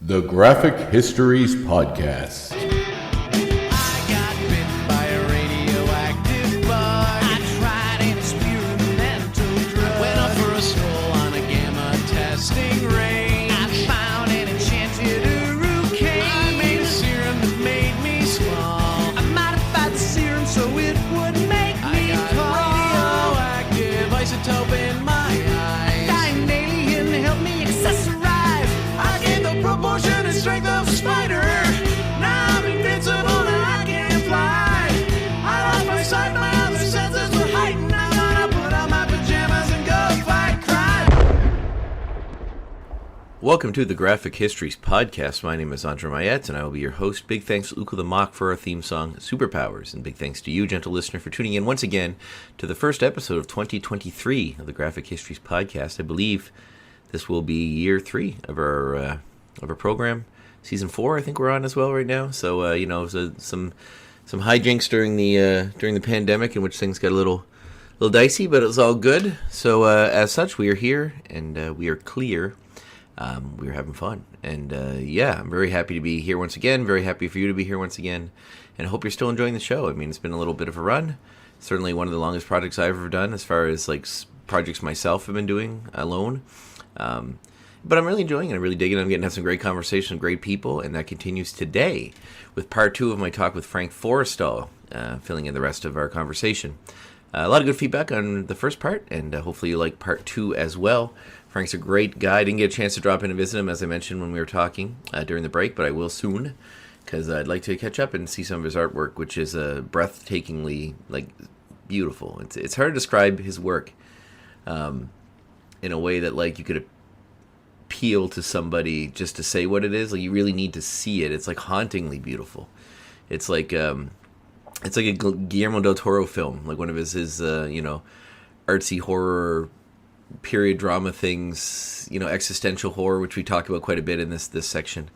The Graphic Histories Podcast. I got bitten by a radioactive bug. I tried an experimental drug. Went up for a stroll on a gamma testing range. I found an enchanted hurricane. I made a serum that made me small. I modified the serum so it would make me tall. Radioactive isotope in my eyes. Dying alien helped me accessorize. I gained the proportion and strength of a spider. Now I'm invincible and I can fly. I lost my sight, my other senses were heightened. I'm gonna put on my pajamas and go fight crime. Welcome to the Graphic Histories Podcast. My name is André and I will be your host. Big thanks to Luca the Mock for our theme song, Superpowers. And big thanks to you, gentle listener, for tuning in once again to the first episode of 2023 of the Graphic Histories Podcast. I believe this will be year 3 of our program. Season 4, I think we're on as well right now. So, some hijinks during the pandemic in which things got a little dicey, but it was all good. So, as such, we are here and we are clear. We are having fun. And, I'm very happy to be here once again. Very happy for you to be here once again. And I hope you're still enjoying the show. I mean, it's been a little bit of a run. Certainly one of the longest projects I've ever done as far as, projects myself have been doing alone. But I'm really enjoying it. I'm really digging it. I'm getting to have some great conversations with great people, and that continues today with part 2 of my talk with Frank Forrestall, filling in the rest of our conversation. A lot of good feedback on the first part, and hopefully you like part 2 as well. Frank's a great guy. I didn't get a chance to drop in and visit him, as I mentioned when we were talking during the break, but I will soon, because I'd like to catch up and see some of his artwork, which is breathtakingly beautiful. It's hard to describe his work in a way that you could appeal to somebody just to say what it is. You really need to see it. It's hauntingly beautiful. It's like a Guillermo del Toro film, like one of his artsy horror period drama things, existential horror, which we talk about quite a bit in this section,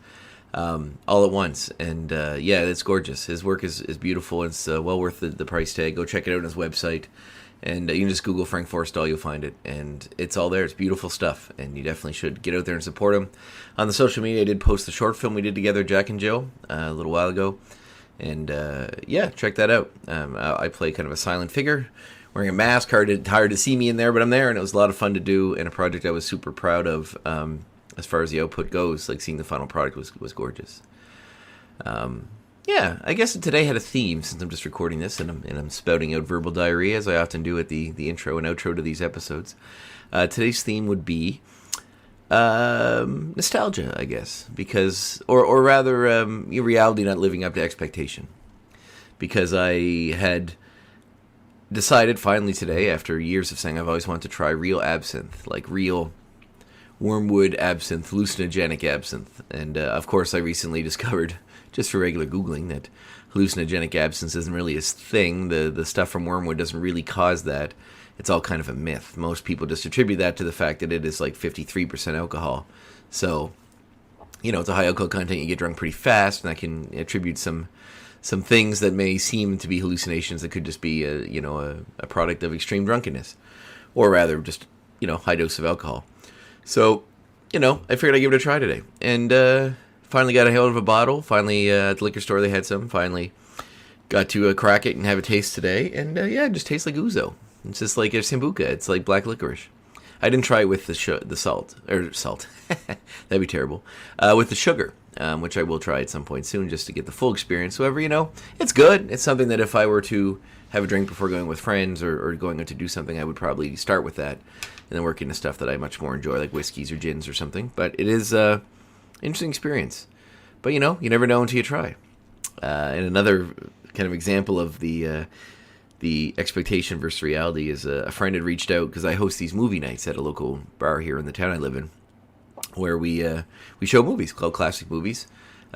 all at once. And it's gorgeous. His work is beautiful. It's well worth the price tag. Go check it out on his website. And you can just Google Frank Forrestall, you'll find it. And it's all there. It's beautiful stuff. And you definitely should get out there and support him. On the social media, I did post the short film we did together, JackenJill, a little while ago. And check that out. I play kind of a silent figure, wearing a mask, hard to see me in there, but I'm there. And it was a lot of fun to do, and a project I was super proud of as far as the output goes. Seeing the final product was gorgeous. I guess today had a theme, since I'm just recording this and I'm spouting out verbal diarrhea, as I often do at the intro and outro to these episodes. Today's theme would be nostalgia, I guess, because, or rather, reality not living up to expectation. Because I had decided finally today, after years of saying I've always wanted to try real absinthe, like real wormwood absinthe, hallucinogenic absinthe. And of course I recently discovered, just for regular Googling, that hallucinogenic absinthe isn't really a thing. The stuff from wormwood doesn't really cause that. It's all kind of a myth. Most people just attribute that to the fact that it is 53% alcohol. So, it's a high alcohol content. You get drunk pretty fast, and that can attribute some things that may seem to be hallucinations that could just be a product of extreme drunkenness, or rather just high dose of alcohol. So, I figured I'd give it a try today, and finally got a hold of a bottle. Finally, at the liquor store they had some. Finally got to crack it and have a taste today. And it just tastes like ouzo. It's just like a sambuca. It's like black licorice. I didn't try it with the salt. That'd be terrible. With the sugar, which I will try at some point soon just to get the full experience. However, it's good. It's something that if I were to have a drink before going with friends or going out to do something, I would probably start with that and then work into stuff that I much more enjoy, like whiskeys or gins or something. But it is interesting experience, but you never know until you try. And another kind of example of the expectation versus reality is a friend had reached out, because I host these movie nights at a local bar here in the town I live in, where we show movies called classic movies.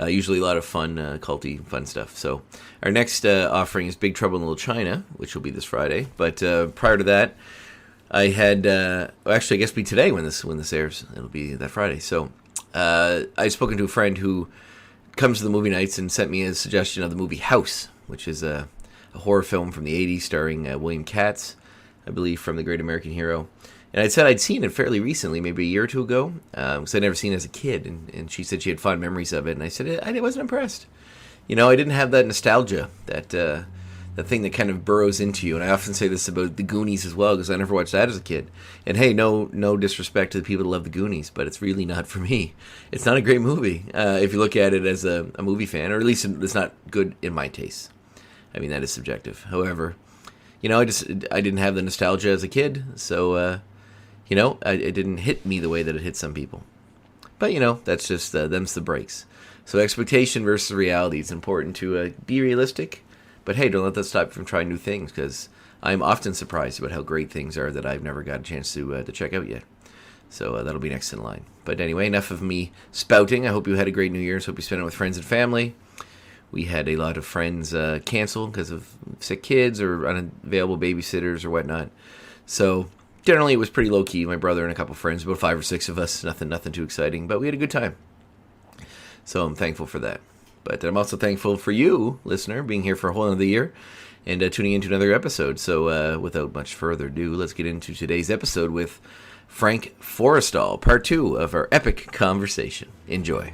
Usually a lot of fun, culty, fun stuff. So our next offering is Big Trouble in Little China, which will be this Friday. But prior to that, I had actually, I guess it'll be today when this airs. It'll be that Friday. So I'd spoken to a friend who comes to the movie nights and sent me a suggestion of the movie House, which is a horror film from the 80s starring William Katz, I believe, from The Great American Hero. And I said I'd seen it fairly recently, maybe a year or two ago, because I'd never seen it as a kid. And she said she had fond memories of it. And I said I wasn't impressed. I didn't have that nostalgia, that thing that kind of burrows into you. And I often say this about the Goonies as well, because I never watched that as a kid. And hey, no disrespect to the people that love the Goonies, but it's really not for me. It's not a great movie if you look at it as a movie fan, or at least it's not good in my taste. I mean, that is subjective. However, I didn't have the nostalgia as a kid, so it didn't hit me the way that it hit some people. But that's just them's the breaks. So expectation versus reality. It's important to be realistic, but hey, don't let that stop you from trying new things, because I'm often surprised about how great things are that I've never got a chance to check out yet. So that'll be next in line. But anyway, enough of me spouting. I hope you had a great New Year's. Hope you spent it with friends and family. We had a lot of friends cancel because of sick kids or unavailable babysitters or whatnot. So generally it was pretty low-key. My brother and a couple friends, about 5 or 6 of us. Nothing too exciting, but we had a good time. So I'm thankful for that. But I'm also thankful for you, listener, being here for a whole another year and tuning into another episode. So without much further ado, let's get into today's episode with Frank Forrestall, part 2 of our epic conversation. Enjoy.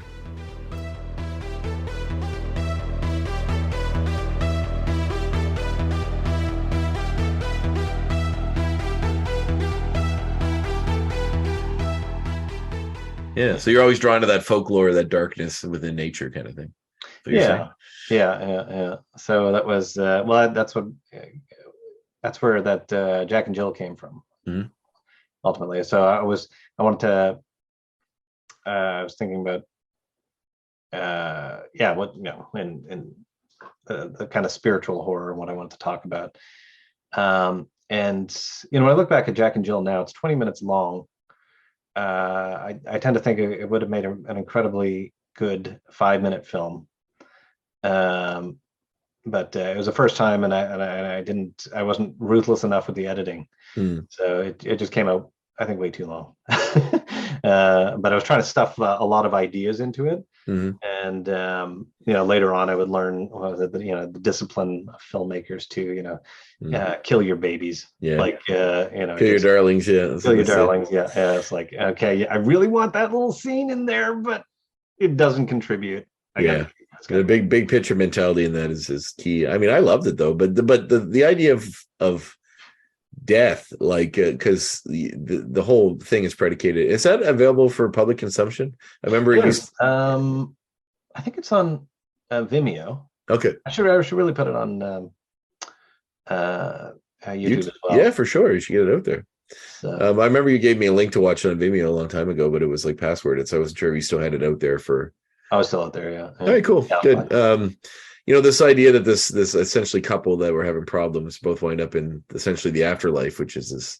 Yeah, so you're always drawn to that folklore, that darkness within nature kind of thing. Yeah. So that was that's where that Jack and Jill came from, ultimately. So I was thinking about in the kind of spiritual horror, what I wanted to talk about. And when I look back at Jack and Jill now, it's 20 minutes long. I tend to think it would have made an incredibly good 5-minute film, but it was the first time, and I wasn't ruthless enough with the editing, so it just came out, I think, way too long. But I was trying to stuff a lot of ideas into it, and later on I would learn the discipline of filmmakers to kill your babies, kill your darlings, kill your darlings, it's like, okay, I really want that little scene in there, but it doesn't contribute. The big picture mentality in that is key. I mean, I loved it though, but the idea of death, like, because the whole thing is predicated. Is that available for public consumption? I remember I think it's on Vimeo. Okay, I should really put it on YouTube as well. Yeah, for sure, you should get it out there. So, I remember you gave me a link to watch it on Vimeo a long time ago, but it was like passworded, so I wasn't sure if you still had it out there for. I was still out there, yeah. All right, cool, good. This idea that this essentially couple that were having problems both wind up in essentially the afterlife, which is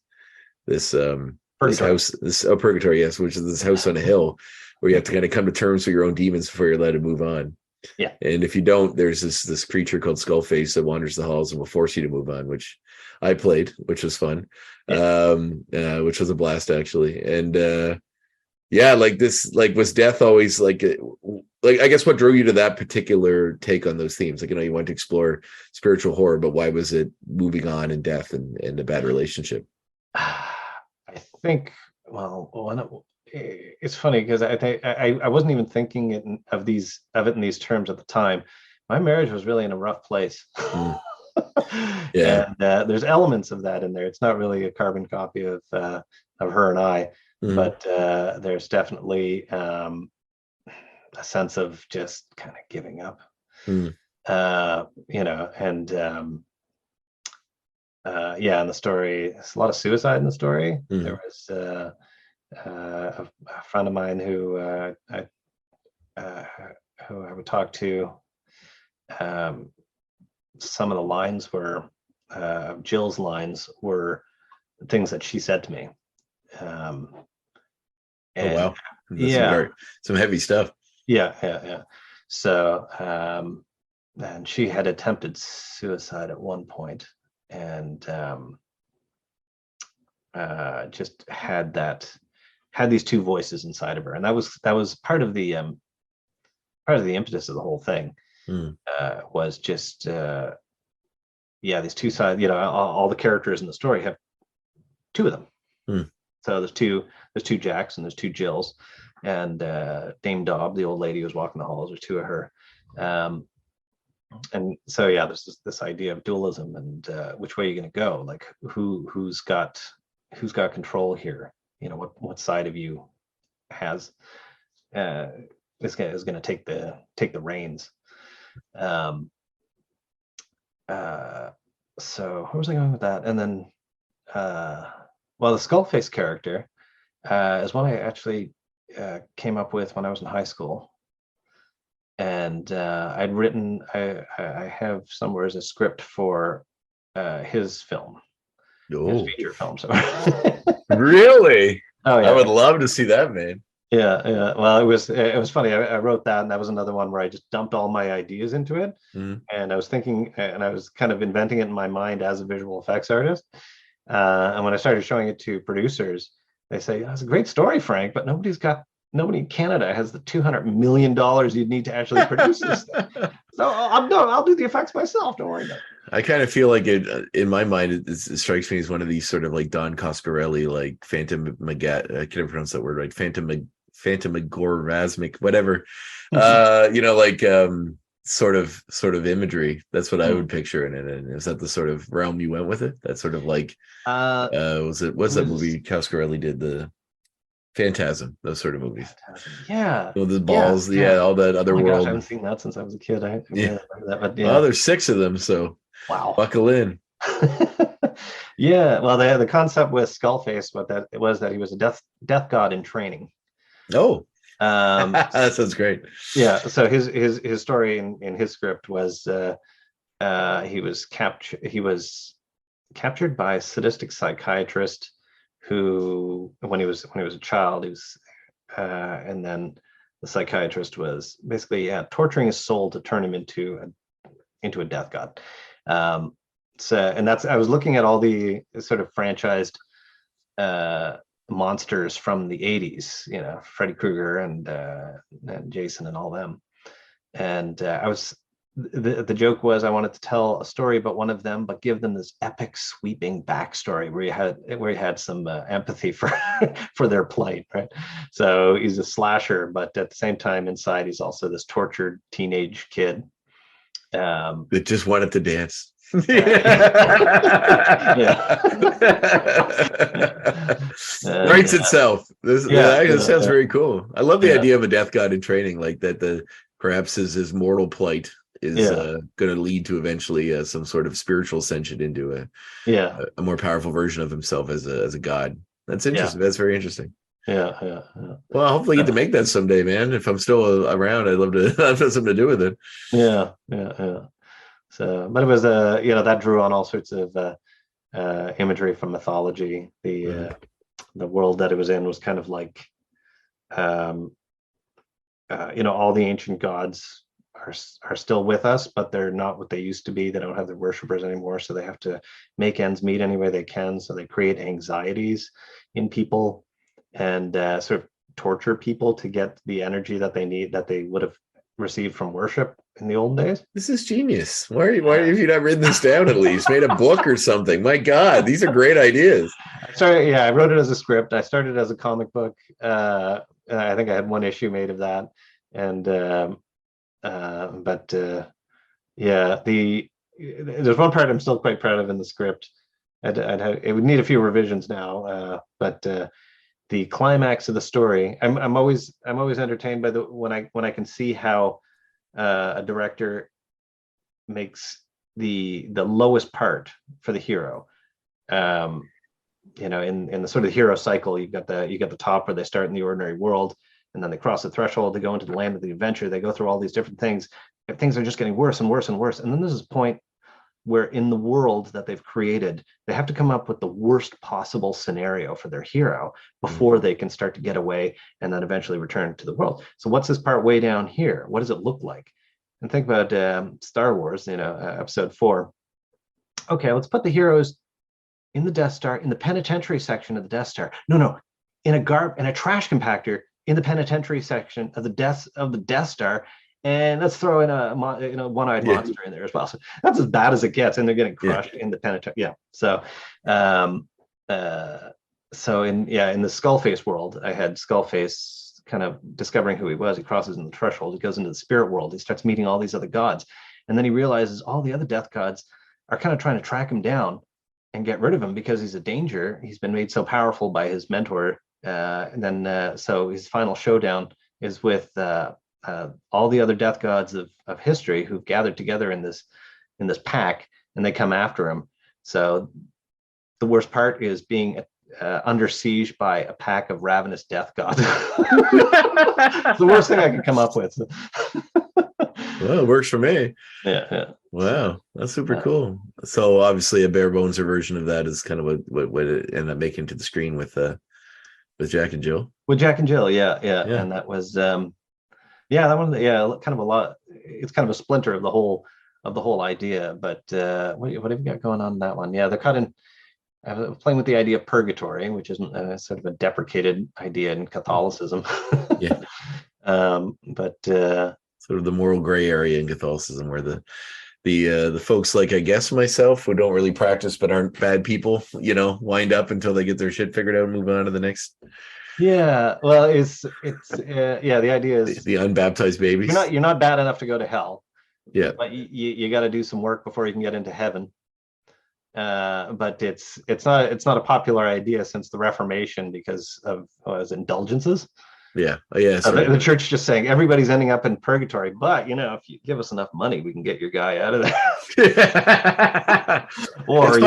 this house, purgatory, yes, which is this house on a hill where you have to kind of come to terms with your own demons before you're allowed to move on. Yeah. And if you don't, there's this creature called Skullface that wanders the halls and will force you to move on, which I played, which was fun, which was a blast actually. And was death always like I guess what drew you to that particular take on those themes? Like, you wanted to explore spiritual horror, but why was it moving on and death and a bad relationship? I think, it's funny because I wasn't even thinking of it in these terms at the time. My marriage was really in a rough place. Yeah. And there's elements of that in there. It's not really a carbon copy of her and I, but there's definitely a sense of just kind of giving up, and in the story, there's a lot of suicide in the story. There was a friend of mine who I would talk to. Some of the lines were Jill's lines were things that she said to me. Oh wow! Some heavy stuff. Yeah. So, and she had attempted suicide at one point, and just had these two voices inside of her, and that was part of the impetus of the whole thing. Was just these two sides. All the characters in the story have two of them. So there's two Jacks and there's two Jills, and Dame Dob, the old lady who's walking the halls, there's two of her. And so yeah, there's this idea of dualism and which way you're going to go, like who's got control here, what side of you has is going to take the reins. So where was I going with that? And then well, the Skullface character is one I actually came up with when I was in high school. And I'd written, I have somewhere as a script for his film, his feature film. So Really? Oh yeah, I would love to see that, man. Yeah. Well, it was funny. I wrote that, and that was another one where I just dumped all my ideas into it, and I was thinking, and I was kind of inventing it in my mind as a visual effects artist. And when I started showing it to producers, they say, "That's a great story, Frank, but nobody in Canada has the $200 million you'd need to actually produce this thing. So I'll do the effects myself. Don't worry about it." I kind of feel like it, in my mind, it strikes me as one of these sort of like Don Coscarelli, like Phantom Magat, I can't pronounce that word right, Phantomagorasmic, whatever, sort of imagery. That's what I would picture in it. And is that the sort of realm you went with it? That sort of like, what's that movie Coscarelli did, the Phantasm, those sort of movies. Yeah. Well, the balls, all that other world. Gosh, I haven't seen that since I was a kid. I remember that, but yeah. Well, there's 6 of them, so wow. Buckle in. Yeah. Well, the concept with Skullface, was that he was a death god in training. Oh. That sounds great. Yeah. So his story in his script was he was captured by a sadistic psychiatrist who, when he was a child, and then the psychiatrist was basically torturing his soul to turn him into a death god. And that's, I was looking at all the sort of franchised monsters from the 80s, Freddy Krueger and Jason and all them. And the joke was I wanted to tell a story about one of them, but give them this epic sweeping backstory where you had some empathy for for their plight, right? So he's a slasher, but at the same time inside he's also this tortured teenage kid that just wanted to dance. Writes itself. This sounds very cool. I love the idea of a death god in training, like that. Perhaps his mortal plight is going to lead to eventually some sort of spiritual ascension into a more powerful version of himself as a god. That's interesting. That's very interesting. Yeah. Well, hopefully you get to make that someday, man. If I'm still around, I'd love to have something to do with it. Yeah. So, but it was that drew on all sorts of imagery from mythology. The world that it was in was kind of like all the ancient gods are still with us, but they're not what they used to be. They don't have their worshippers anymore, so they have to make ends meet any way they can. So they create anxieties in people and sort of torture people to get the energy that they need, that they would have received from worship in the old days. This is genius. Why have you not written this down, at least made a book or something? My God, these are great ideas. Sorry, I wrote it as a script. I started as a comic book. I think I had one issue made of that, and there's one part I'm still quite proud of in the script. It would need a few revisions now, but the climax of the story, I'm always entertained by when I can see how a director makes the lowest part for the hero. In the sort of hero cycle, you got the top where they start in the ordinary world, and then they cross the threshold to go into the land of the adventure. They go through all these different things. If things are just getting worse and worse and worse, and then there's this point where in the world that they've created, they have to come up with the worst possible scenario for their hero before they can start to get away and then eventually return to the world. So what's this part way down here? What does it look like? And think about Star Wars, episode 4. Okay, let's put the heroes in the Death Star, in the penitentiary section of the Death Star. No, in a trash compactor in the penitentiary section of the Death Star. And let's throw in a one-eyed monster in there as well. So that's as bad as it gets, and they're getting crushed in the penitentiary. Yeah. So, so in the Skullface world, I had Skullface kind of discovering who he was. He crosses in the threshold. He goes into the spirit world. He starts meeting all these other gods, and then he realizes all the other death gods are kind of trying to track him down and get rid of him because he's a danger. He's been made so powerful by his mentor. And then so his final showdown is with all the other death gods of history who've gathered together in this pack, and they come after him. So the worst part is being under siege by a pack of ravenous death gods. It's the worst thing I could come up with. Well, it works for me. Yeah. Wow, that's super cool. So obviously a bare bones version of that is kind of what it ended up making to the screen with Jack and Jill. With Jack and Jill, yeah. And that was that one, kind of a lot. It's kind of a splinter of the whole idea. But what have you got going on in that one? Yeah, they're cutting. I was playing with the idea of purgatory, which isn't sort of a deprecated idea in Catholicism. Yeah. But sort of the moral gray area in Catholicism, where the folks like, I guess, myself, who don't really practice but aren't bad people, wind up until they get their shit figured out and move on to the next. Yeah, well, it's the idea is the unbaptized babies. You're not bad enough to go to hell. Yeah, but you got to do some work before you can get into heaven. But it's not a popular idea since the Reformation because of indulgences. Yeah. The church just saying everybody's ending up in purgatory, but if you give us enough money, we can get your guy out of there. Or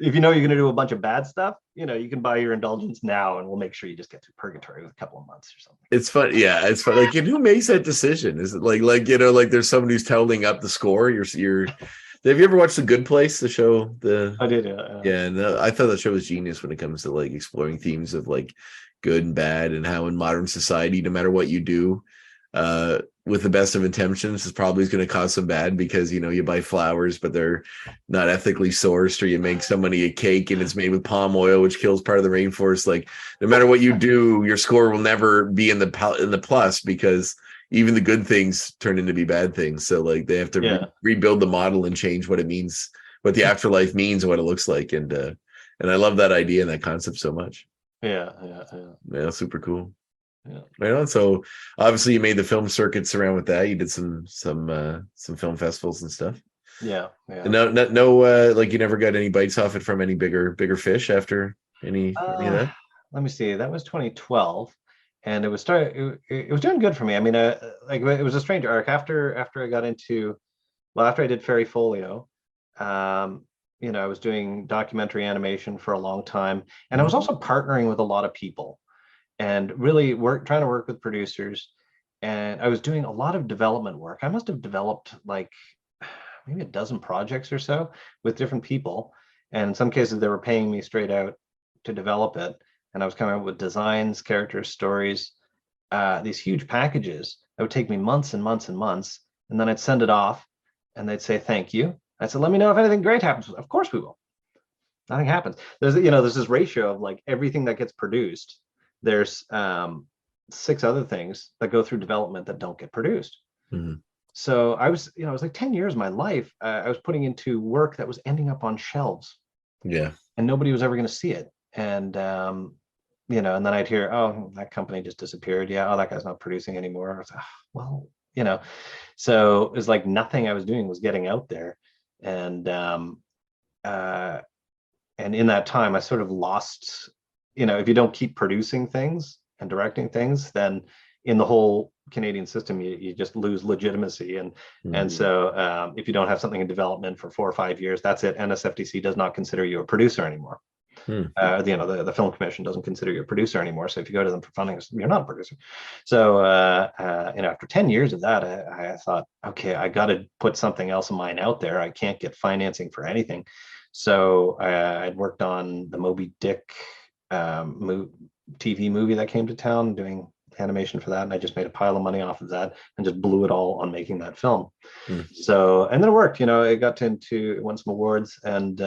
if you know you're gonna do a bunch of bad stuff, you can buy your indulgence now, and we'll make sure you just get through purgatory with a couple of months or something. It's fun. Yeah, it's fun. Like, who makes that decision? Is it like there's somebody who's totaling up the score? You're. Have you ever watched The Good Place, the show? I did. Yeah. No, I thought that show was genius when it comes to like exploring themes of like good and bad, and how in modern society, no matter what you do, with the best of intentions, is probably going to cause some bad, because you buy flowers but they're not ethically sourced, or you make somebody a cake and it's made with palm oil, which kills part of the rainforest. Like, no matter what you do, your score will never be in the plus, because even the good things turn into be bad things. So like they have to rebuild the model and change what it means, what the afterlife means, and what it looks like. And I love that idea and that concept so much. Yeah, super cool. Yeah. Right on. So obviously you made the film circuits around with that. You did some film festivals and stuff. Yeah. And no, like you never got any bites off it from any bigger fish after any of that? Let me see. That was 2012. And it was doing good for me. I mean, like it was a strange arc after I got into, after I did Fairy Folio, I was doing documentary animation for a long time, and I was also partnering with a lot of people, and really trying to work with producers. And I was doing a lot of development work. I must have developed like maybe a dozen projects or so with different people, and in some cases they were paying me straight out to develop it. And I was coming up with designs, characters, stories, these huge packages that would take me months and months and months. And then I'd send it off and they'd say, thank you. I said, let me know if anything great happens. Of course we will. Nothing happens. There's this ratio of like everything that gets produced. There's 6 other things that go through development that don't get produced. Mm-hmm. So I was like 10 years of my life, I was putting into work that was ending up on shelves. Yeah. And nobody was ever going to see it. And, and then I'd hear, oh, that company just disappeared. Yeah. Oh, that guy's not producing anymore. I was like, so it was like nothing I was doing was getting out there. And in that time, I sort of lost, if you don't keep producing things and directing things, then in the whole Canadian system, you just lose legitimacy. And so if you don't have something in development for 4 or 5 years, that's it. NSFDC does not consider you a producer anymore. The Film Commission doesn't consider you a producer anymore. So if you go to them for funding, you're not a producer. So after 10 years of that, I thought, okay, I got to put something else of mine out there. I can't get financing for anything. So I'd worked on the Moby Dick TV movie that came to town, doing animation for that, and I just made a pile of money off of that and just blew it all on making that film. So, and then it worked. It won some awards, and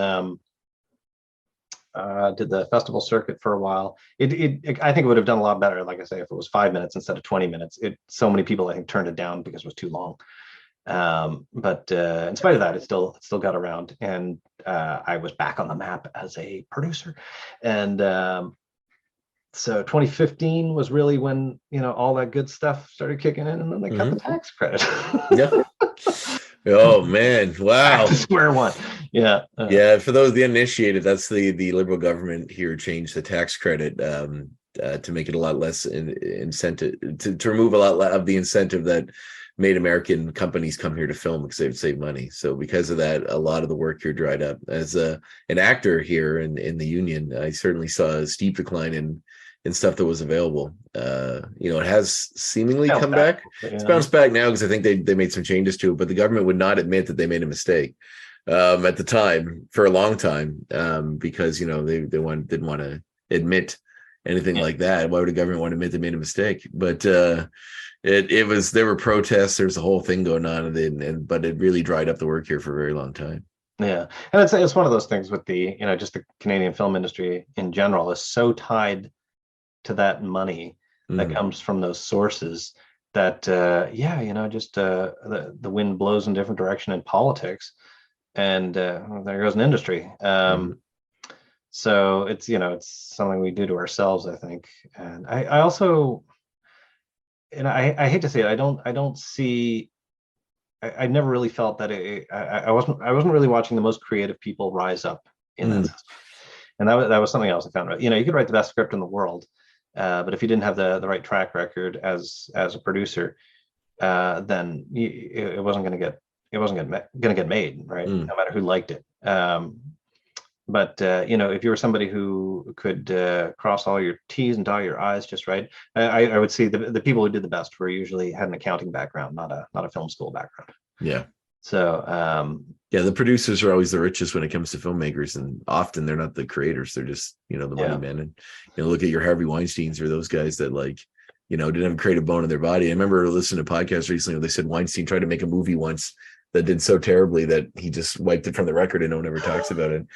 did the festival circuit for a while. I think it would have done a lot better, like I say, if it was 5 minutes instead of 20 minutes. So many people, I think, turned it down because it was too long. But in spite of that, it still got around, and I was back on the map as a producer. And so 2015 was really when, all that good stuff started kicking in, and then they cut the tax credit. Yeah. Oh man, wow. Back to square one. Yeah. Yeah, for those the uninitiated, that's the liberal government here changed the tax credit to make it a lot less incentive, to remove a lot of the incentive that made American companies come here to film because they would save money. So because of that, a lot of the work here dried up. As an actor here in the union, I certainly saw a steep decline in stuff that was available. It has seemingly come back. It's bounced back now because I think they made some changes to it, but the government would not admit that they made a mistake at the time for a long time, because they didn't want to admit anything like that. Why would the government want to admit they made a mistake? But there were protests. There's a whole thing going on, but it really dried up the work here for a very long time. Yeah, and it's one of those things with the just the Canadian film industry in general is so tied to that money that comes from those sources that just the wind blows in a different direction in politics, and there goes an industry. So it's it's something we do to ourselves, I think. And I also, I hate to say it, I don't see. I never really felt that I wasn't really watching the most creative people rise up in that system. And that was something else I found. You could write the best script in the world, but if you didn't have the right track record as a producer, then it wasn't going to get made, right? No matter who liked it. But if you were somebody who could cross all your T's and dot your I's just right, I would see the people who did the best were usually had an accounting background, not a film school background. Yeah. So the producers are always the richest when it comes to filmmakers, and often they're not the creators. They're just the money men. And look at your Harvey Weinsteins or those guys that didn't have a creative bone in their body. I remember listening to podcasts recently where they said Weinstein tried to make a movie once that did so terribly that he just wiped it from the record and no one ever talks about it.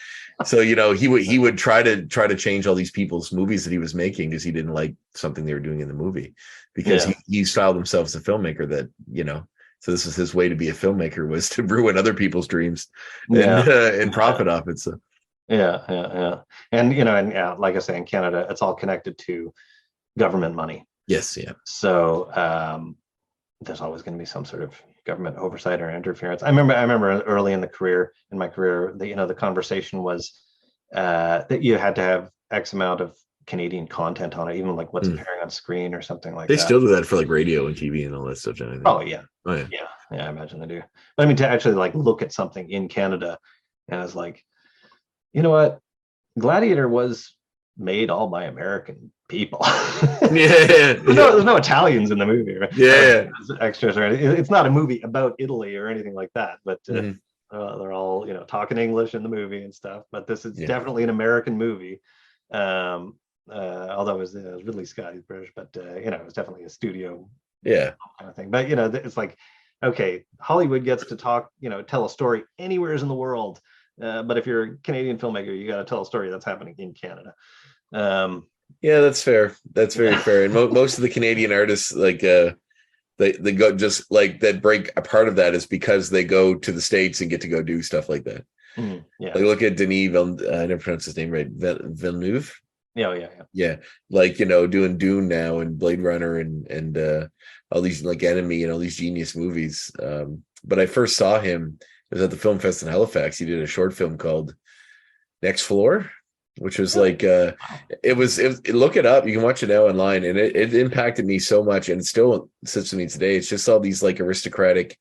So he would try to change all these people's movies that he was making because he didn't like something they were doing in the movie, because he styled himself as a filmmaker that so this is his way to be a filmmaker, was to ruin other people's dreams and profit off it. So and like I say, in Canada it's all connected to government money. Yes. Yeah. So there's always going to be some sort of government oversight or interference. I remember early in my career, the conversation was that you had to have X amount of Canadian content on it, even like what's appearing on screen or something like that. They still do that for like radio and TV and all that stuff. Oh yeah. I imagine they do. But I mean, to actually look at something in Canada, and it's like, you know what, Gladiator was made all by American people. There's no Italians in the movie, right? Extras or anything. It's not a movie about Italy or anything like that, but they're all talking English in the movie and stuff. But this is definitely an American movie, although it was Ridley Scott's British, but it was definitely a studio kind of thing. But it's like, okay, Hollywood gets to talk, tell a story anywhere in the world, but if you're a Canadian filmmaker, you got to tell a story that's happening in Canada. That's fair. That's very fair. And most of the Canadian artists, they go just that break a part of that is because they go to the States and get to go do stuff like that. Look at Denis I never pronounced his name right. Villeneuve. Yeah. Doing Dune now and Blade Runner and all these Enemy and all these genius movies. But I first saw him, it was at the Film Fest in Halifax. He did a short film called Next Floor, which was look it up, you can watch it now online, and it impacted me so much, and it still sits with me today. It's just all these aristocratic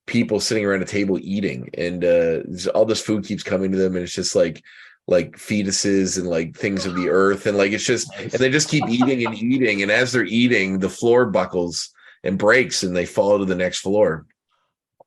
people sitting around a table eating, and all this food keeps coming to them, and it's just like fetuses and things of the earth, and it's just nice. And they just keep eating and eating, and as they're eating, the floor buckles and breaks and they fall to the next floor.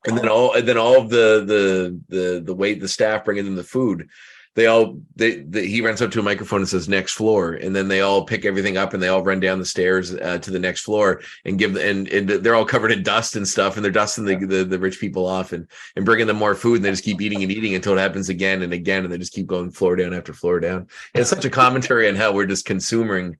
And then all of the weight, the staff bringing them the food, he runs up to a microphone and says next floor, and then they all pick everything up and they all run down the stairs to the next floor and and they're all covered in dust and stuff, and they're dusting the rich people off and bringing them more food, and they just keep eating and eating until it happens again and again, and they just keep going floor down after floor down. And it's such a commentary on how we're just consuming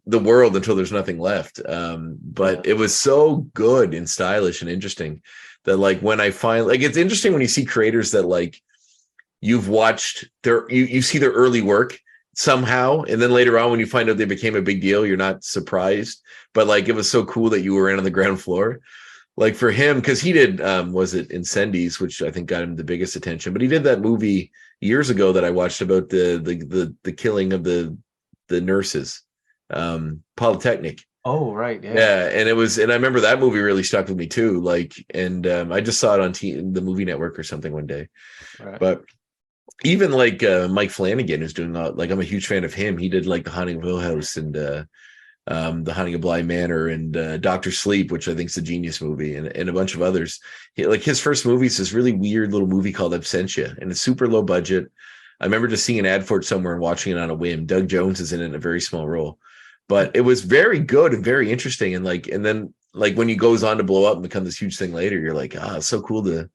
the world until there's nothing left. But it was so good and stylish and interesting that like when I find like it's interesting when you see creators that like you've watched you see their early work somehow, and then later on when you find out they became a big deal, you're not surprised. But like it was so cool that you were in on the ground floor. Like for him, because he did was it Incendies, which I think got him the biggest attention, but he did that movie years ago that I watched about the killing of the nurses, Polytechnic. Oh, right. Yeah, and I remember that movie really stuck with me too. Like, and I just saw it on the Movie Network or something one day. Right. But even like Mike Flanagan is doing like I'm a huge fan of him. He did like The Haunting of Hill House and The Haunting of Bly Manor and Doctor Sleep, which I think is a genius movie, and a bunch of others. Like his first movie is this really weird little movie called Absentia, and it's super low budget. I remember just seeing an ad for it somewhere and watching it on a whim. Doug Jones is in it in a very small role, but it was very good and very interesting. And then when he goes on to blow up and become this huge thing later, you're like, it's so cool to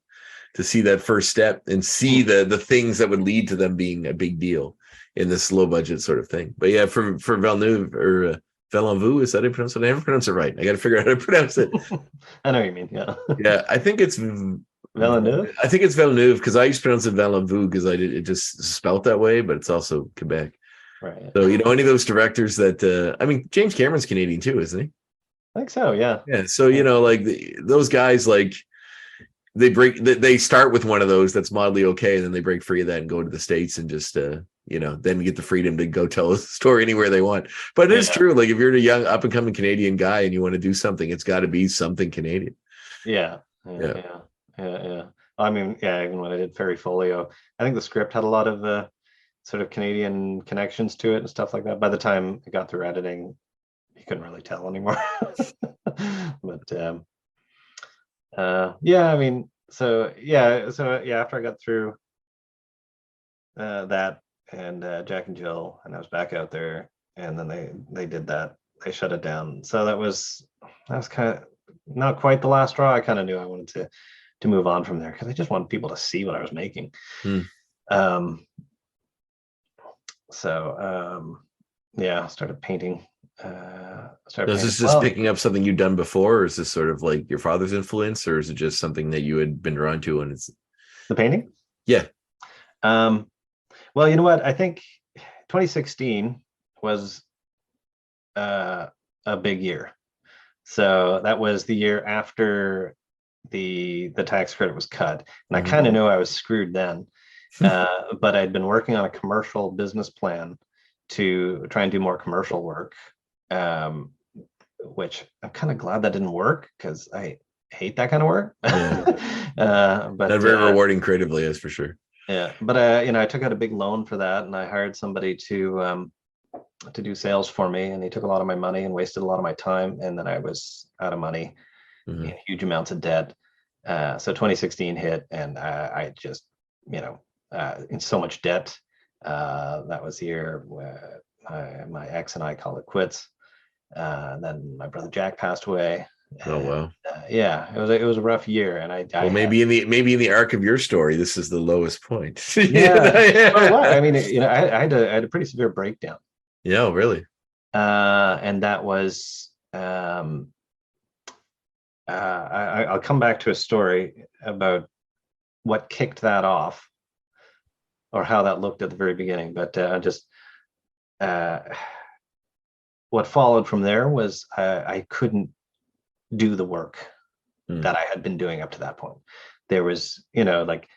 see that first step and see the things that would lead to them being a big deal in this low budget sort of thing. But yeah, for Villeneuve or Villeneuve, is that how you pronounce it? I never pronounce it right. I got to figure out how to pronounce it. I know what you mean. Yeah. Yeah, I think it's Villeneuve. I think it's Villeneuve because I used to pronounce it Villeneuve because it just spelt that way, but it's also Quebec. Right. So any of those directors that I mean, James Cameron's Canadian too, isn't he? I think so. Yeah. Yeah. So like those guys, like they start with one of those that's mildly okay, and then they break free of that and go to the States and just then get the freedom to go tell a story anywhere they want. But it is true. Like if you're a young up and coming Canadian guy and you want to do something, it's got to be something Canadian. Yeah. I mean, even when I did Fairy Folio, I think the script had a lot of sort of Canadian connections to it and stuff like that. By the time it got through editing, you couldn't really tell anymore. But I mean, so after I got through that and Jack and Jill, and I was back out there, and then they did that, they shut it down. So that was kind of not quite the last straw. I kind of knew I wanted to move on from there because I just wanted people to see what I was making. I started painting. Is this just picking up something you've done before, or is this sort of like your father's influence, or is it just something that you had been drawn to? And it's the painting. Yeah. Well, you know what? I think 2016 was a big year. So that was the year after the tax credit was cut, and I kind of knew I was screwed then. But I'd been working on a commercial business plan to try and do more commercial work, which I'm kind of glad that didn't work because I hate that kind of work. But not very rewarding creatively, is for sure. Yeah, but I took out a big loan for that, and I hired somebody to do sales for me, and he took a lot of my money and wasted a lot of my time, and then I was out of money, in huge amounts of debt. So 2016 hit, and I just in so much debt. That was the year where my ex and I called it quits. Then my brother Jack passed away. Oh wow! It was a rough year, and maybe in the arc of your story, this is the lowest point. I mean, I had a pretty severe breakdown. Yeah, really. And that was I'll come back to a story about what kicked that off, or how that looked at the very beginning. But what followed from there was I couldn't do the work that I had been doing up to that point. There was, like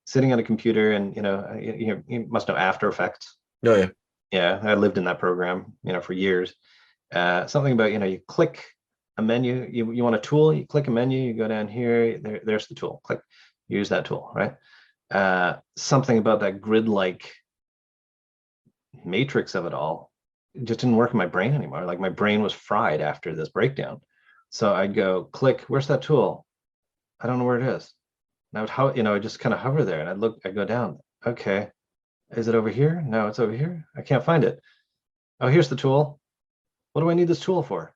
sitting on a computer, and you must know After Effects. Oh yeah. Yeah, I lived in that program, for years. Something about, you click a menu, you want a tool, you click a menu, you go down here, there's the tool, click, use that tool, right? Something about that grid-like matrix of it all, it just didn't work in my brain anymore. Like my brain was fried after this breakdown. So I'd go click, where's that tool? I don't know where it is. And I'd just kind of hover there, and I'd go down. Okay, is it over here? No, it's over here. I can't find it. Oh, here's the tool. What do I need this tool for?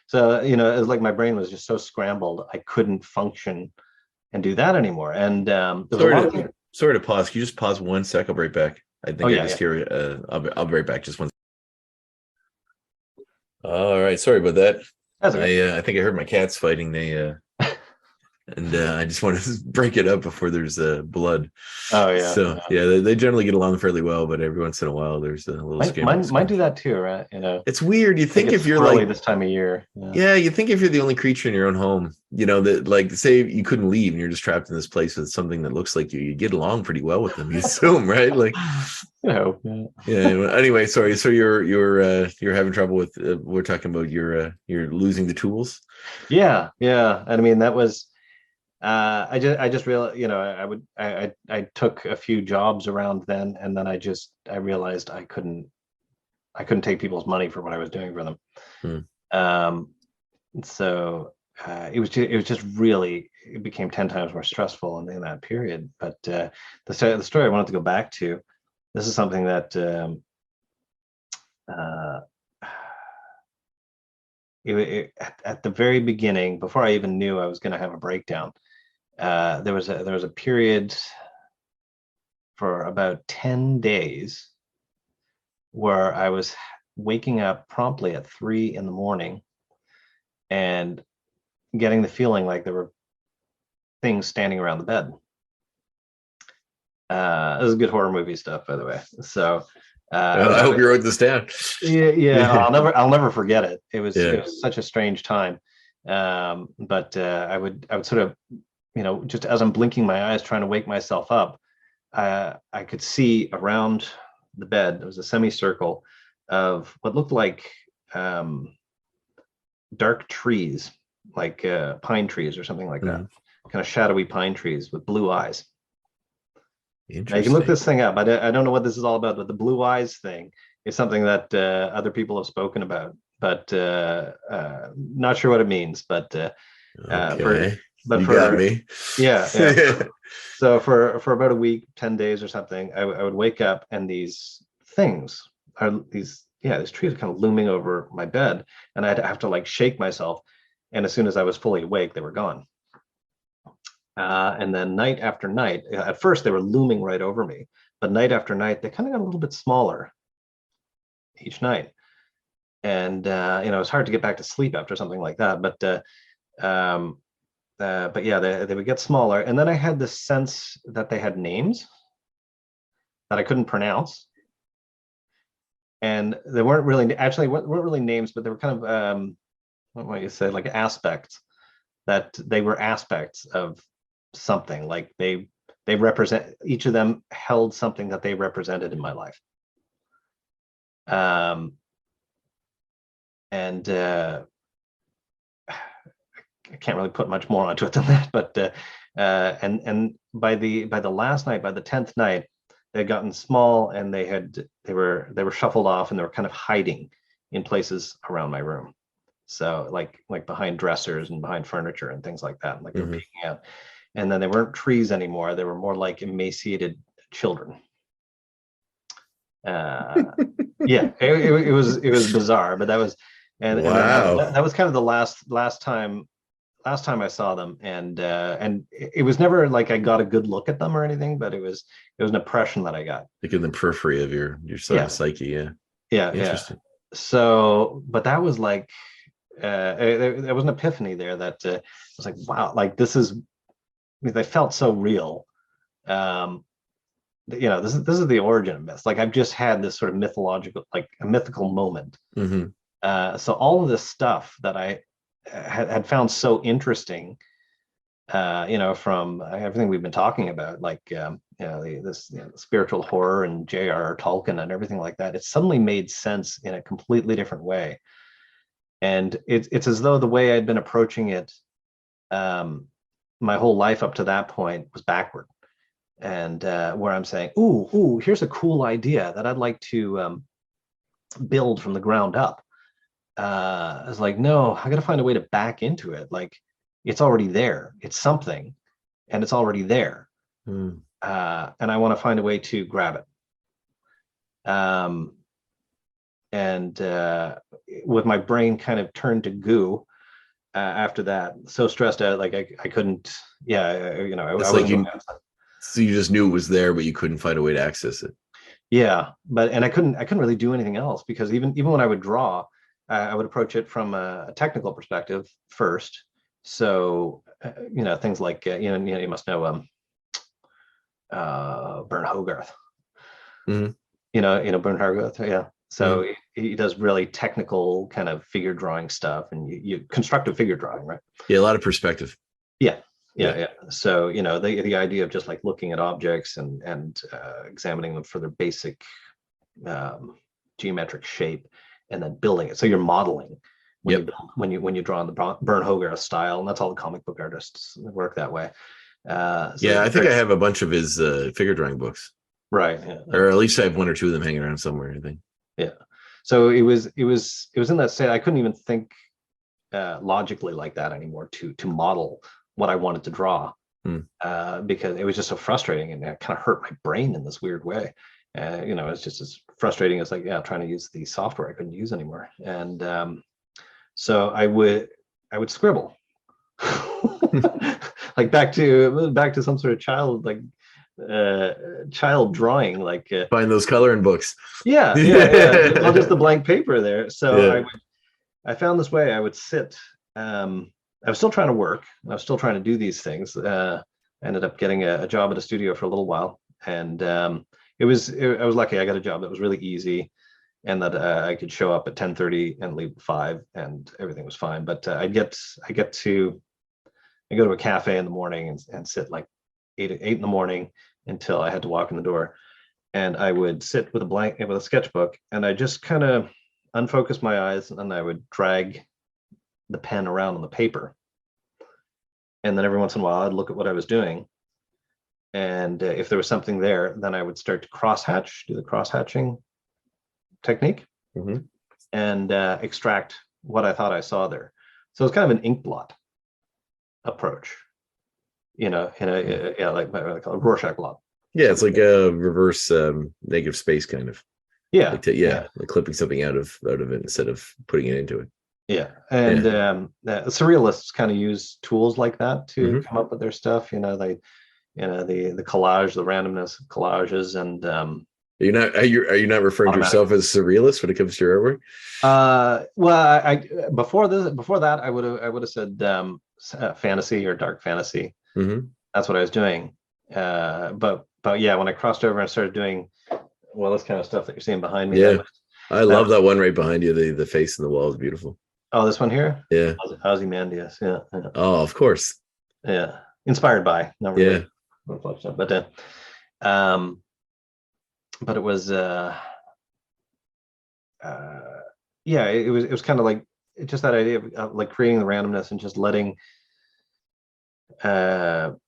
So, it was like my brain was just so scrambled, I couldn't function and do that anymore. And sorry to pause. Can you just pause 1 sec? I'll be right back. I think hear. I'll be right back. Just one. All right. Sorry about that. Okay. I think I heard my cats fighting. They And I just want to break it up before there's blood. Oh yeah. So yeah, they generally get along fairly well, but every once in a while there's a little Mine do that too, right? It's weird. You They think get if you're squirrely like, this time of year. yeah, you think if you're the only creature in your own home, that like say you couldn't leave and you're just trapped in this place with something that looks like you get along pretty well with them, you assume, right? Like, Yeah. yeah. Anyway, sorry. So you're having trouble with we're talking about you're losing the tools. Yeah. And I mean, that was I just realized, I took a few jobs around then, and then I realized I couldn't take people's money for what I was doing for them. Um, so it was just really, it became 10 times more stressful in that period. But the story I wanted to go back to, this is something that at the very beginning, before I even knew I was going to have a breakdown, there was a period for about 10 days where I was waking up promptly at 3 a.m. and getting the feeling like there were things standing around the bed. This is good horror movie stuff, by the way. So I hope you wrote this down. Yeah. I'll never forget it. It was such a strange time. But I would sort of, just as I'm blinking my eyes trying to wake myself up, I could see around the bed there was a semicircle of what looked like dark trees, like pine trees or something like that, kind of shadowy pine trees with blue eyes. Now you can look this thing up. I don't know what this is all about, but the blue eyes thing is something that other people have spoken about, but not sure what it means. But okay. You got me. Yeah. So for about a week, 10 days or something, I would wake up and these trees are kind of looming over my bed, and I'd have to like shake myself. And as soon as I was fully awake, they were gone. And then night after night, at first they were looming right over me, but night after night, they kind of got a little bit smaller each night. And, it's hard to get back to sleep after something like that. But yeah, they would get smaller. And then I had this sense that they had names that I couldn't pronounce. And they weren't really names, but they were kind of, what might you say, like aspects, that they were aspects of something. Like they represent, each of them held something that they represented in my life. And I can't really put much more onto it than that, but and by the last night, by the 10th night, they had gotten small, and they were shuffled off, and they were kind of hiding in places around my room. So like behind dressers and behind furniture and things like that. Like they were peeking out. And then they weren't trees anymore. They were more like emaciated children. Yeah, it was bizarre, but that was and that was kind of the last time I saw them, and it was never like I got a good look at them or anything, but it was an impression that I got, like in the periphery of your psyche. Yeah. Interesting. So, but that was like there was an epiphany there that I was like, wow, like this is, they felt so real. This is the origin of myths. Like I've just had this sort of mythological, like a mythical moment. So all of this stuff that I had found so interesting, from everything we've been talking about, like this spiritual horror and J.R.R. Tolkien and everything like that, it suddenly made sense in a completely different way. And it's as though the way I'd been approaching it my whole life up to that point was backward. And where I'm saying, ooh, here's a cool idea that I'd like to build from the ground up. It's like, no, I got to find a way to back into it. Like it's already there. It's something, and it's already there. And I want to find a way to grab it. And with my brain kind of turned to goo after that, so stressed out, like I couldn't. I like so you just knew it was there, but you couldn't find a way to access it. Yeah, and I couldn't really do anything else, because even when I would draw, I would approach it from a technical perspective first. So things like you must know Bern Hogarth. Mhm. Bern Hogarth, yeah. So he does really technical kind of figure drawing stuff, and you constructive figure drawing, right? Yeah, a lot of perspective. Yeah. So the idea of just like looking at objects and examining them for their basic geometric shape, and then building it. So you're modeling when you draw in the Bern Hogarth style, and that's all the comic book artists work that way. Yeah, I think I have a bunch of his figure drawing books, right. Yeah. or at least I have one or two of them hanging around somewhere, I think. Yeah. So it was in that state. I couldn't even think logically like that anymore to model what I wanted to draw, because it was just so frustrating, and it kind of hurt my brain in this weird way. It's just as frustrating as trying to use the software I couldn't use anymore. And so I would scribble, like back to some sort of child drawing, like Find those coloring books. Yeah. Well, just the blank paper there. So I found this way. I would sit. I was still trying to work. I was still trying to do these things. I ended up getting a job at a studio for a little while, and I was lucky. I got a job that was really easy, and that I could show up at 10:30 and leave at 5, and everything was fine. But I go to a cafe in the morning and sit like 8 in the morning until I had to walk in the door, and I would sit with a sketchbook, and I just kind of unfocus my eyes, and I would drag the pen around on the paper, and then every once in a while I'd look at what I was doing, and if there was something there, then I would start to do the cross hatching technique, and extract what I thought I saw there. So it's kind of an ink blot approach, like a Rorschach blot. Yeah, it's like a reverse negative space kind of. Yeah, like clipping something out of it instead of putting it into it. Yeah, and the surrealists kind of use tools like that to come up with their stuff. The collage, the randomness of collages, and are you not referring to yourself as surrealist when it comes to your artwork? Well, I before that I would have said fantasy or dark fantasy. That's what I was doing. But yeah, when I crossed over and started doing this kind of stuff that you're seeing behind me. Yeah, I love that one right behind you. The face in the wall is beautiful. Oh, this one here? Yeah. Ozymandias. Yeah. Oh, of course. Yeah. Inspired by. Not really. Yeah. But it was it was kind of like just that idea of like creating the randomness and just letting and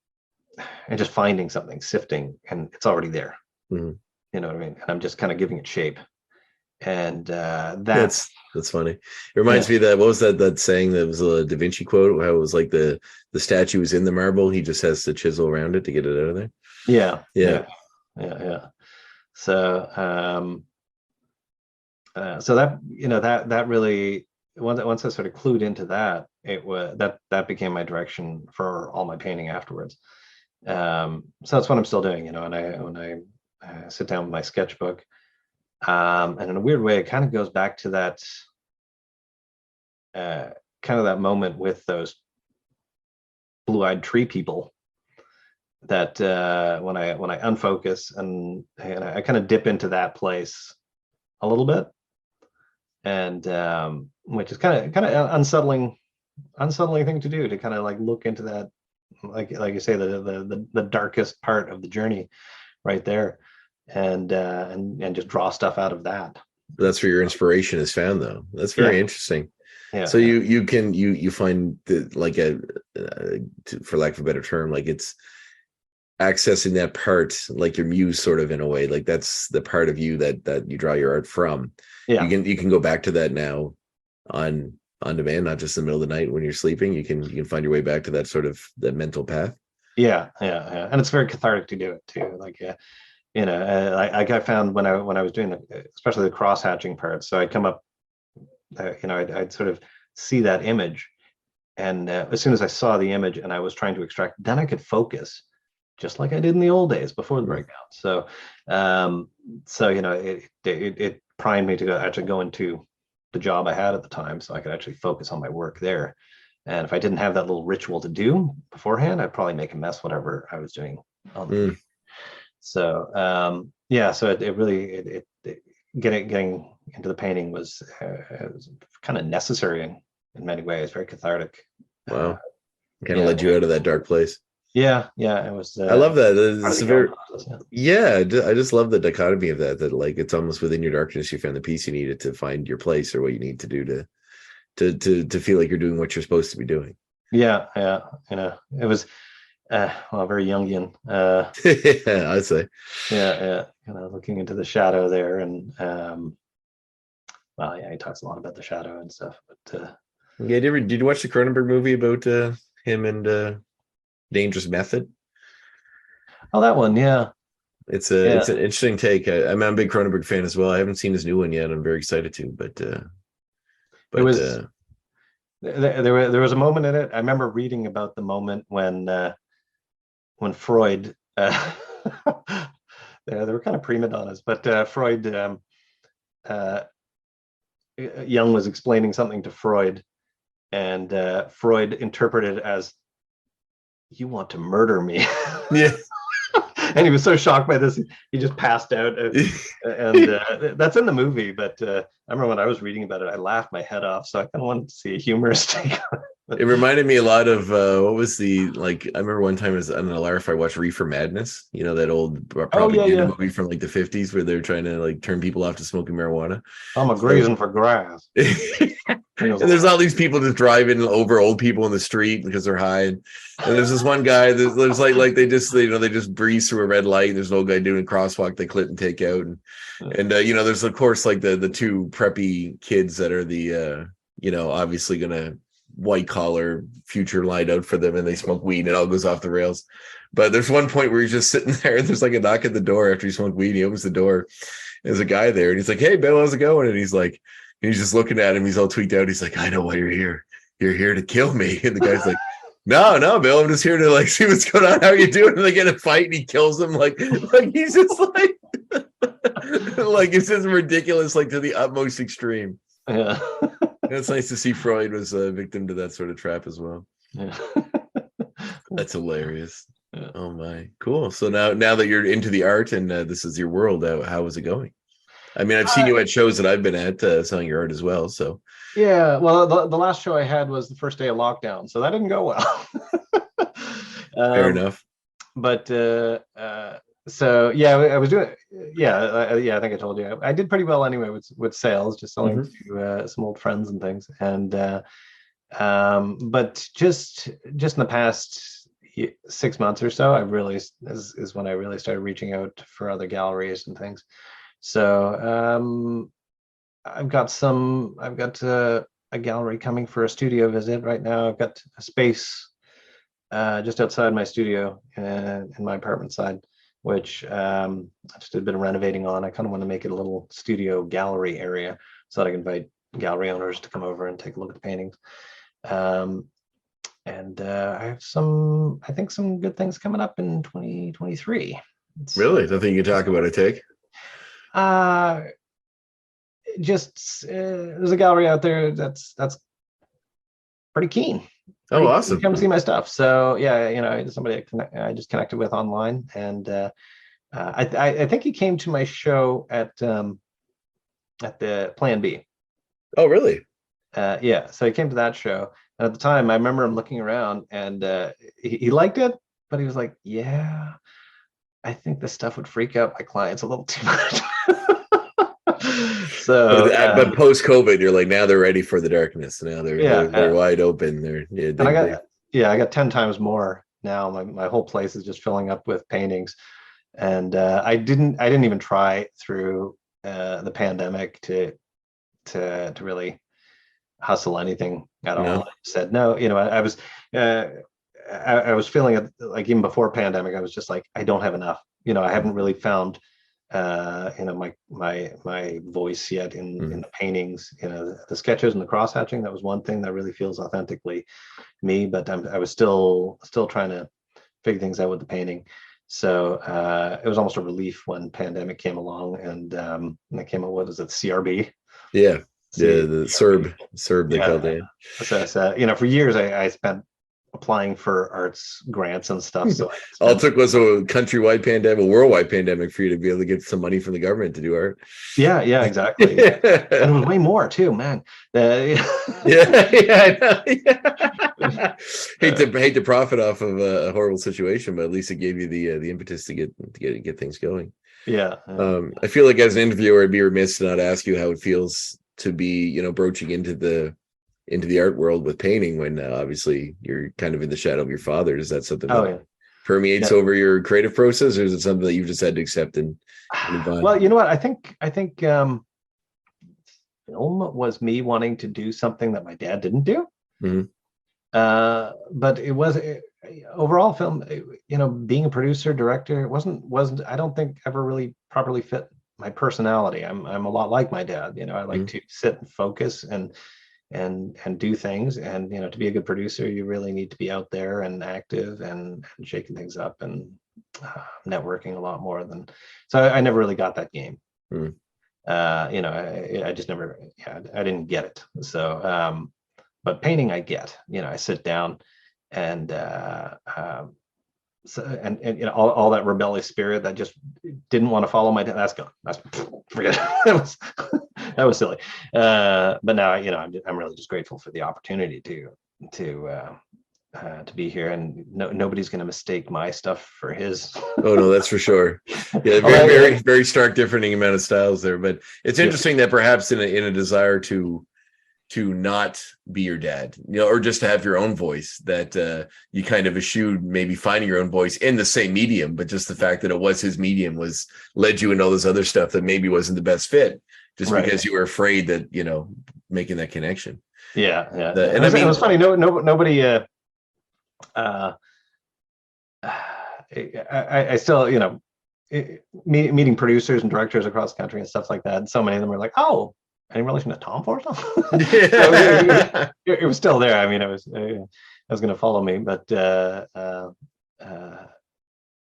just finding something, sifting, and it's already there. You know what I mean? And I'm just kind of giving it shape. And that's funny. It reminds me that, what was that saying that was a Da Vinci quote, how it was like the statue is in the marble, he just has to chisel around it to get it out of there. Yeah. So so that really, once I sort of clued into that, it was that became my direction for all my painting afterwards. So that's what I'm still doing, and when I sit down with my sketchbook, and in a weird way, it kind of goes back to that kind of that moment with those blue-eyed tree people, that when I unfocus and I kind of dip into that place a little bit, and which is kind of unsettling thing to do, to kind of like look into that, like you say, the darkest part of the journey right there, and just draw stuff out of that. That's where your inspiration is found, though. That's very interesting. Yeah. So you find that, like, for lack of a better term, like it's accessing that part, like your muse, sort of, in a way, like that's the part of you that you draw your art from. Yeah. You can go back to that now on demand, not just in the middle of the night when you're sleeping. You can find your way back to that sort of that mental path. Yeah. And it's very cathartic to do it too. Like, I found when I was doing especially the cross hatching parts. So I'd come up, I'd sort of see that image, and as soon as I saw the image and I was trying to extract, then I could focus, just like I did in the old days before the breakdown. So, it primed me to actually go into the job I had at the time, so I could actually focus on my work there. And if I didn't have that little ritual to do beforehand, I'd probably make a mess whatever I was doing on the page. So so it really getting into the painting was kind of necessary in many ways, very cathartic. Wow. Kind of led you out of that dark place. Yeah, it was. I love that. It's I just love the dichotomy of that like it's almost within your darkness you found the peace you needed to find your place or what you need to do to feel like you're doing what you're supposed to be doing. Yeah. It was very Jungian. Yeah, I'd say. Yeah. Looking into the shadow there, and he talks a lot about the shadow and stuff. But did you watch the Cronenberg movie about him and Dangerous Method? Oh, that one, yeah. It's an interesting take. I'm a big Cronenberg fan as well. I haven't seen his new one yet. I'm very excited to, but it was there was a moment in it. I remember reading about the moment when Freud they were kind of prima donnas, but Freud Jung was explaining something to Freud, and Freud interpreted it as, "You want to murder me." Yeah. And he was so shocked by this, he just passed out. And that's in the movie. But I remember when I was reading about it, I laughed my head off. So I kind of wanted to see a humorous take on it. It reminded me a lot of what was I remember one time on an LARF I watched Reefer Madness, that old propaganda movie from like the 50s where they're trying to like turn people off to smoking marijuana. I'm grazing for grass. And there's all these people just driving over old people in the street because they're high, and there's this one guy there's like they just breeze through a red light, and there's an old guy doing crosswalk they clip and take out, and there's of course like the two preppy kids that are the obviously gonna white collar future lined out for them, and they smoke weed and it all goes off the rails. But there's one point where he's just sitting there and there's like a knock at the door after he smoked weed, and he opens the door, there's a guy there, and he's like, "Hey Bill, how's it going?" And he's just looking at him, he's all tweaked out, he's like, "I know why you're here to kill me." And the guy's like, no Bill, I'm just here to like see what's going on, how are you doing? And they get a fight and he kills him like he's just like like it's just ridiculous, like to the utmost extreme. Yeah. It's nice to see Freud was a victim to that sort of trap as well. Yeah. That's hilarious. Yeah. Oh my, cool. So now that you're into the art and this is your world, how is it going? I mean, I've seen you at shows that I've been at selling your art as well. So yeah, well, the last show I had was the first day of lockdown, so that didn't go well. Fair enough. But so yeah, I was doing I think I told you I did pretty well anyway with sales, just selling to some old friends and things, and but just in the past 6 months or so, I really is when I really started reaching out for other galleries and things. So I've got a gallery coming for a studio visit right now. I've got a space just outside my studio in my apartment side, which I just did a bit of renovating on. I kind of want to make it a little studio gallery area so that I can invite gallery owners to come over and take a look at the paintings. And I have some good things coming up in 2023. Really? Nothing you can talk about, I take? Just there's a gallery out there that's pretty keen. Oh, awesome! Come see my stuff. So yeah, somebody I just connected with online, and I think he came to my show at the Plan B. Oh, really? Yeah. So he came to that show, and at the time, I remember him looking around, and he liked it, but he was like, "Yeah, I think this stuff would freak out my clients a little too much." So, but post COVID, you're like, now they're ready for the darkness. Now they're wide open. I got 10 times more now. My whole place is just filling up with paintings, and I didn't even try through the pandemic to really hustle anything at all. I said no. I was feeling it, like even before pandemic. I was just like, I don't have enough. I haven't really found my voice yet in the paintings. The sketches and the cross hatching, that was one thing that really feels authentically me, but I was still trying to figure things out with the painting. So it was almost a relief when pandemic came along, and they came up, what is it, CRB? Yeah. Yeah, the Serb they called it. So, for years I spent applying for arts grants and stuff. So all it took was a countrywide pandemic, a worldwide pandemic for you to be able to get some money from the government to do art. Yeah, exactly. And it was way more too, man. Yeah, I know. Yeah. hate to profit off of a horrible situation, but at least it gave you the impetus to get things going. Yeah. I feel like as an interviewer, I'd be remiss to not ask you how it feels to be, broaching into the art world with painting when obviously you're kind of in the shadow of your father. Is that something that permeates over your creative process, or is it something that you've just had to accept and move on? Well, you know what? I think film was me wanting to do something that my dad didn't do. Mm-hmm. But it was overall film, being a producer, director, wasn't I don't think ever really properly fit my personality. I'm a lot like my dad. I like to sit and focus and do things, and to be a good producer you really need to be out there and active and shaking things up and networking a lot more than, so I never really got that game. I just never, I didn't get it. So but painting I get, I sit down and all that rebellious spirit that just didn't want to follow my dad, that's gone. That's forget it. that was silly. But now I'm really just grateful for the opportunity to be here, and nobody's going to mistake my stuff for his. Oh no, that's for sure. Yeah, very very stark differing amount of styles there, but it's interesting that perhaps in a desire to not be your dad, or just to have your own voice, that you kind of eschewed maybe finding your own voice in the same medium, but just the fact that it was his medium led you into all this other stuff that maybe wasn't the best fit, just because you were afraid that, making that connection. Yeah. And it was funny. Nobody, I still, meeting producers and directors across the country and stuff like that. So many of them were like, "Oh, any relation to Tom Forrestall?" So it was still there. I mean, it was going to follow me, but no,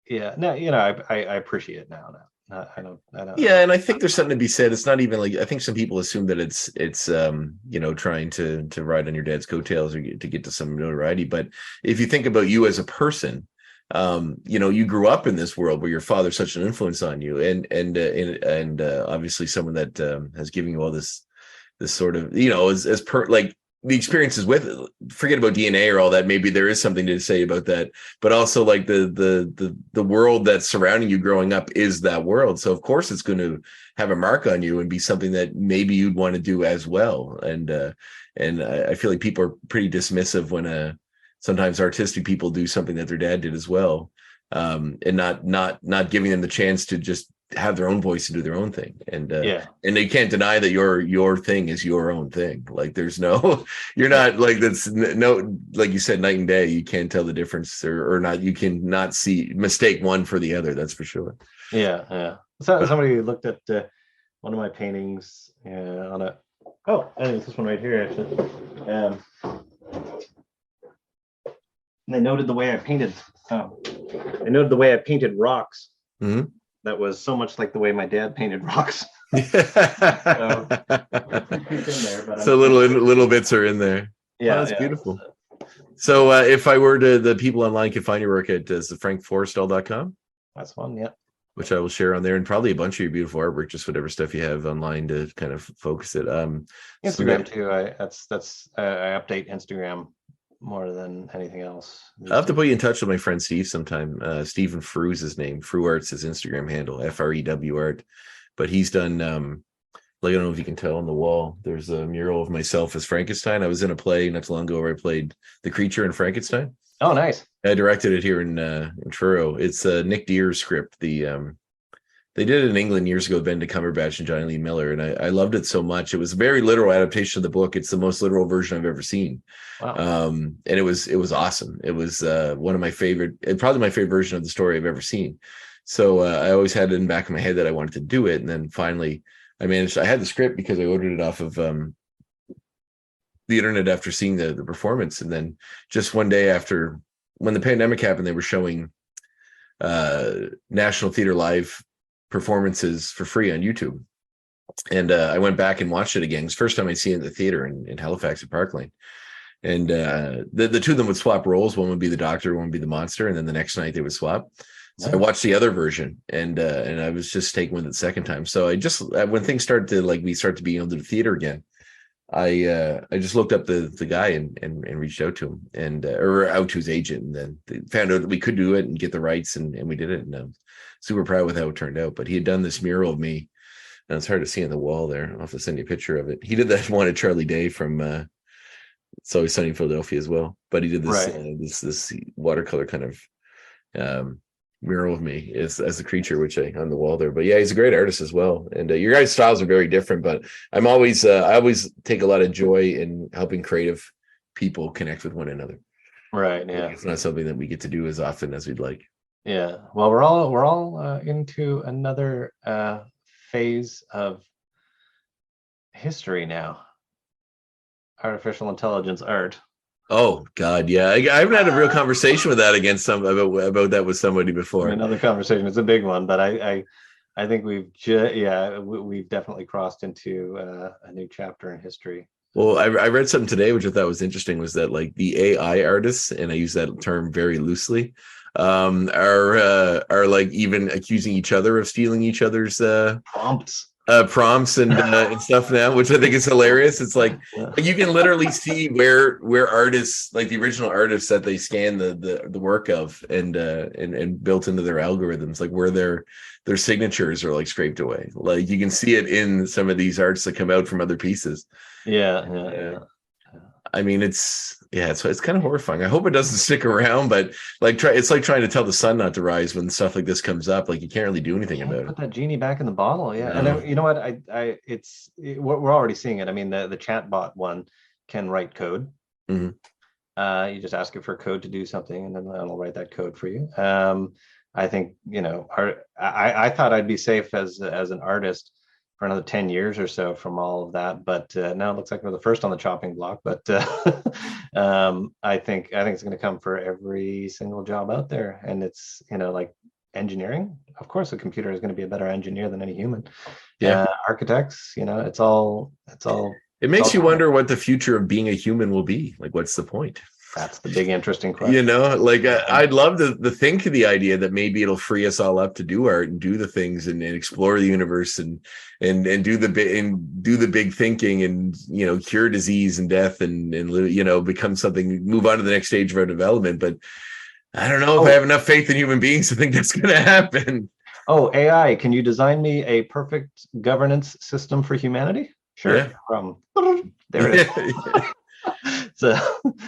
I appreciate it now. I don't. Yeah, and I think there's something to be said. It's not even like, I think some people assume that it's trying to ride on your dad's coattails or to get to some notoriety. But if you think about you as a person, you grew up in this world where your father's such an influence on you, and obviously someone that has given you all this sort of, like the experiences with it. Forget about DNA or all that. Maybe there is something to say about that, but also like the world that's surrounding you growing up is that world. So of course it's going to have a mark on you and be something that maybe you'd want to do as well. And I feel like people are pretty dismissive when sometimes artistic people do something that their dad did as well, and not giving them the chance to just have their own voice and do their own thing. And they can't deny that your thing is your own thing. Like there's no, you're not like, that's no, like you said, night and day. You can't tell the difference or not. You can not mistake one for the other. That's for sure. Yeah. So somebody looked at one of my paintings on a, I think it's this one right here actually. And they noted the way I painted. They noted the way I painted rocks. Mm-hmm. That was so much like the way my dad painted rocks. So little bits are in there. Yeah, that's beautiful. So if I were the people online can find your work at frankforrestall.com. That's one, yeah. Which I will share on there, and probably a bunch of your beautiful artwork, just whatever stuff you have online to kind of focus it. Instagram too. I update Instagram more than anything else. I'll have to put you in touch with my friend Steve sometime. Stephen Frew is his name. Frew Art's his Instagram handle, FREW Art. But he's done, I don't know if you can tell on the wall, there's a mural of myself as Frankenstein. I was in a play not too long ago where I played the creature in Frankenstein. Oh, nice. I directed it here in Truro. It's Nick Deer's script. They did it in England years ago, Ben Cumberbatch and Johnny Lee Miller, and I loved it so much. It was a very literal adaptation of the book. It's the most literal version I've ever seen. Wow. And it was awesome. It was one of my favorite, probably my favorite version of the story I've ever seen. So I always had it in the back of my head that I wanted to do it, and then finally I had the script because I ordered it off of the internet after seeing the performance, and then just one day after, when the pandemic happened, they were showing National Theatre Live performances for free on YouTube. And I went back and watched it again. It's the first time I'd seen it in the theater in Halifax at Park Lane. And the two of them would swap roles. One would be the doctor, one would be the monster, and then the next night they would swap. So I watched the other version, and I was just taken with it the second time. So I just when things started to we start to be able to do theater again, I just looked up the guy and reached out to him and or out to his agent, and then found out that we could do it and get the rights, and we did it. And I'm super proud with how it turned out. But he had done this mural of me, and it's hard to see on the wall there. I'll have to send you a picture of it. He did that one of Charlie Day from It's Always Sunny in Philadelphia as well. But he did this this watercolor kind of mural of me as the creature, which on the wall there. But yeah, he's a great artist as well. And your guys' styles are very different. But I always take a lot of joy in helping creative people connect with one another. Right. Yeah. It's not something that we get to do as often as we'd like. Yeah. Well, we're all into another phase of history now. Artificial intelligence art. Oh God, yeah. I haven't had a real conversation with that about that with somebody before. Another conversation. It's a big one, but I think we've definitely crossed into a new chapter in history. Well, I read something today which I thought was interesting, was that like the AI artists, and I use that term very loosely, are like even accusing each other of stealing each other's prompts and stuff now, which I think is hilarious. It's like you can literally see where artists, like the original artists that they scan the work of and built into their algorithms, like where their signatures are like scraped away. Like you can see it in some of these arts that come out from other pieces. Yeah. I mean, it's kind of horrifying. I hope it doesn't stick around, but it's like trying to tell the sun not to rise when stuff like this comes up. Like you can't really do anything about it. Put that genie back in the bottle. Yeah. No. And you know what? We're already seeing it. I mean, the chatbot one can write code. Mm-hmm. You just ask it for code to do something, and then it'll write that code for you. I think, I thought I'd be safe as an artist for another 10 years or so from all of that, but now it looks like we're the first on the chopping block. But I think it's going to come for every single job out there. And it's like engineering. Of course, a computer is going to be a better engineer than any human. Yeah, architects. It's all. It makes you wonder what the future of being a human will be. Like, what's the point? That's the big interesting question. I'd love to think of the idea that maybe it'll free us all up to do art and do the things and explore the universe and do the big thinking and cure disease and death and become something, move on to the next stage of our development. But I don't know if I have enough faith in human beings to think that's going to happen. Oh, AI, can you design me a perfect governance system for humanity? Sure. Yeah. There it is.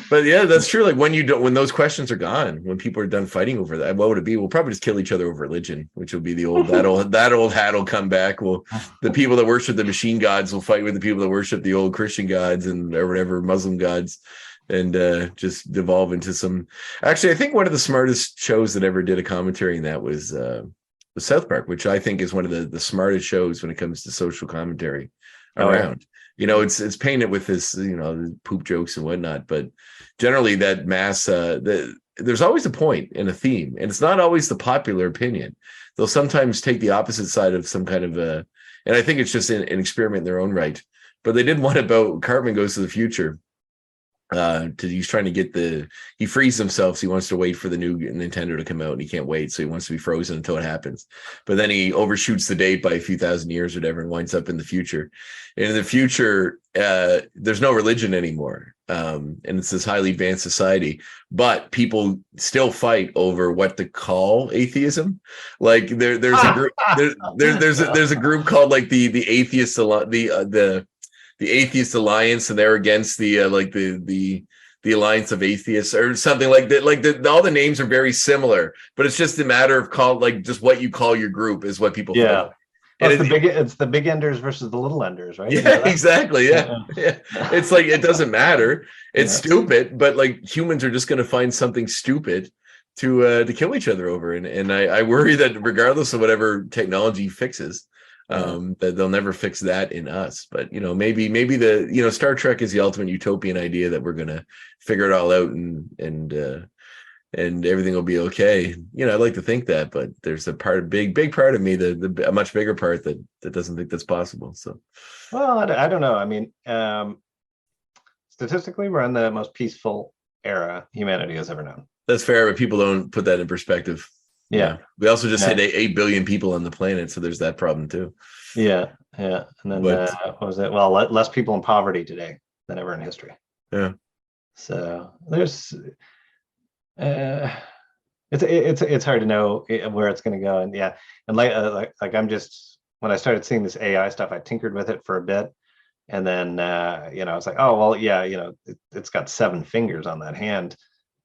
But yeah, that's true. Like when those questions are gone, when people are done fighting over that, what would it be? We'll probably just kill each other over religion, which will be that old hat will come back. The people that worship the machine gods will fight with the people that worship the old Christian gods or whatever Muslim gods, and just devolve into some. Actually, I think one of the smartest shows that ever did a commentary in that was South Park, which I think is one of the smartest shows when it comes to social commentary around. It's painted with this, poop jokes and whatnot, but generally that mass, there's always a point and a theme, and it's not always the popular opinion. They'll sometimes take the opposite side of some kind of and I think it's just an experiment in their own right. But they did one about Cartman Goes to the Future. He's trying to get he frees himself, so he wants to wait for the new Nintendo to come out, and he can't wait, so he wants to be frozen until it happens. But then he overshoots the date by a few thousand years or whatever and winds up in the future. And in the future, there's no religion anymore, and it's this highly advanced society, but people still fight over what to call atheism. Like there's a group there's a group called like the atheist the Atheist Alliance, and they're against the Alliance of Atheists or something like that. All the names are very similar, but it's just a matter of just what you call your group is what people. Yeah, it's the big enders versus the little enders, right? Yeah, exactly. Yeah. It's like it doesn't matter. It's stupid, but like humans are just going to find something stupid to kill each other over, and I worry that regardless of whatever technology fixes. That they'll never fix that in us, but maybe Star Trek is the ultimate utopian idea that we're gonna figure it all out and and everything will be okay. I'd like to think that, but there's a big part of me, a much bigger part that doesn't think that's possible. So, well, I don't know. I mean, statistically, we're in the most peaceful era humanity has ever known. That's fair, but people don't put that in perspective. Yeah. We also just hit 8 billion people on the planet, so there's that problem too. Yeah. And then what was it? Well, less people in poverty today than ever in history. Yeah. So there's it's hard to know where it's going to go, and like I'm just, when I started seeing this AI stuff, I tinkered with it for a bit, and then I was like, oh well, yeah, it's got 7 fingers on that hand.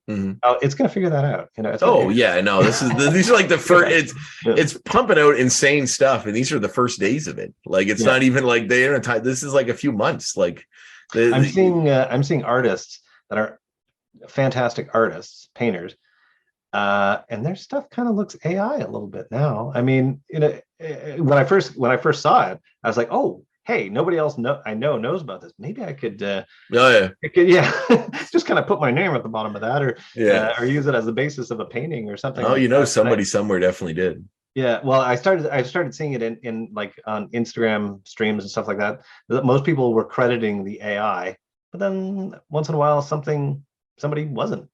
Mm-hmm. Oh, it's going to figure that out. Yeah, no, these are like the first. It's pumping out insane stuff, and these are the first days of it. Like it's not even like this is like a few months. Like I'm seeing artists that are fantastic artists, painters, and their stuff kind of looks AI a little bit now. I mean, when I first saw it, I was like, oh, hey, nobody else knows about this. Maybe I could, just kind of put my name at the bottom of that, or use it as the basis of a painting or something. Oh, somebody somewhere definitely did. Yeah, well, I started seeing it in like on Instagram streams and stuff like that. Most people were crediting the AI, but then once in a while somebody wasn't.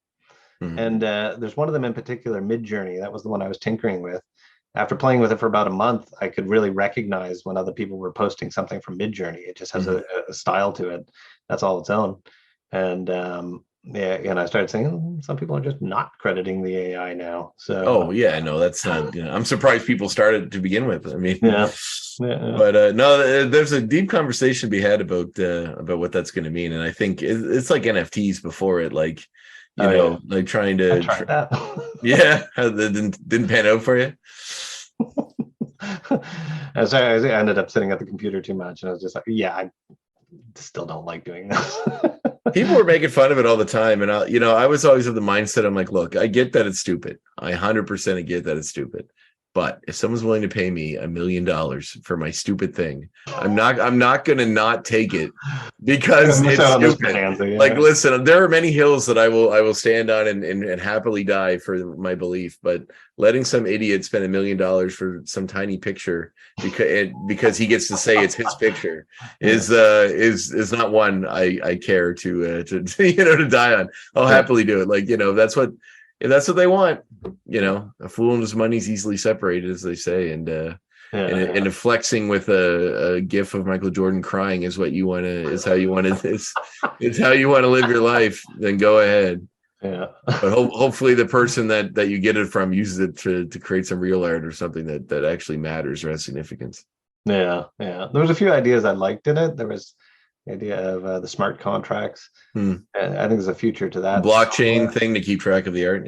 Mm-hmm. And there's one of them in particular, Midjourney. That was the one I was tinkering with. After playing with it for about a month, I could really recognize when other people were posting something from Midjourney. It just has a style to it. That's all its own. And and I started saying some people are just not crediting the AI now. So that's not. I'm surprised people started to begin with. I mean, yeah. But no, there's a deep conversation to be had about what that's going to mean, and I think it's like NFTs before it, like like trying to. I tried that. That didn't pan out for you. I ended up sitting at the computer too much, and I was just like, I still don't like doing this. People were making fun of it all the time, and I was always of the mindset, I'm like, look, I get that it's stupid. I 100% get that it's stupid. But if someone's willing to pay me $1 million for my stupid thing, I'm not going to not take it because it's stupid. Like, listen, there are many hills that I will stand on and happily die for my belief. But letting some idiot spend $1 million for some tiny picture because he gets to say it's his picture is not one I care to die on. I'll happily do it. Like, that's what. If that's what they want, a fool and his money's easily separated, as they say, and if flexing with a gif of Michael Jordan crying is how you want to live your life, then go ahead. Yeah. But hopefully the person that you get it from uses it to create some real art or something that actually matters or has significance. Yeah. There was a few ideas I liked in it. There was the idea of the smart contracts. And I think there's a future to that. Blockchain thing to keep track of the art.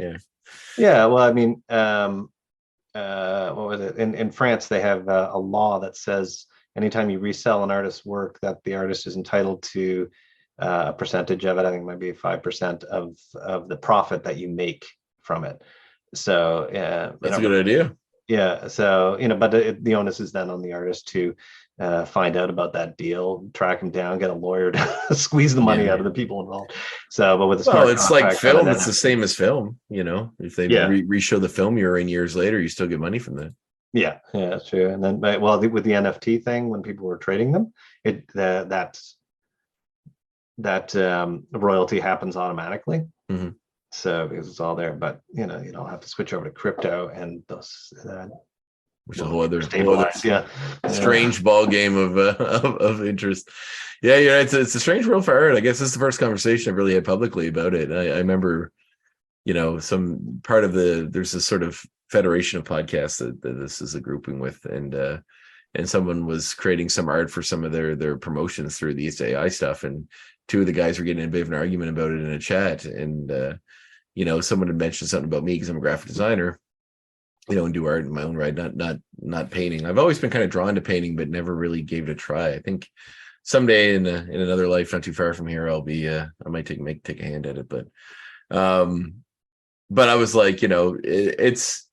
Yeah. Well, I mean, what was it? In France, they have a law that says anytime you resell an artist's work, that the artist is entitled to a percentage of it. I think it might be 5% of the profit that you make from it. So that's a good idea. Yeah. So, but the onus is then on the artist to find out about that deal, track him down, get a lawyer to squeeze the money out of the people involved. So, but with it's like film. It's the same as film. If they re-show the film you're in years later, you still get money from that. Yeah, that's true. And then, with the NFT thing, when people were trading them, that royalty happens automatically. Mm-hmm. So because it's all there, but you don't have to switch over to crypto and those. Which is a whole other strange ball game of interest. Yeah, it's a strange world for art. I guess this is the first conversation I've really had publicly about it. I remember, some part of there's this sort of federation of podcasts that this is a grouping with, and someone was creating some art for some of their promotions through these AI stuff, and two of the guys were getting in a bit of an argument about it in a chat, and someone had mentioned something about me because I'm a graphic designer. And do art in my own right, not painting. I've always been kind of drawn to painting, but never really gave it a try. I think someday in another life, not too far from here, I'll be. I might take a hand at it, but I was like, it's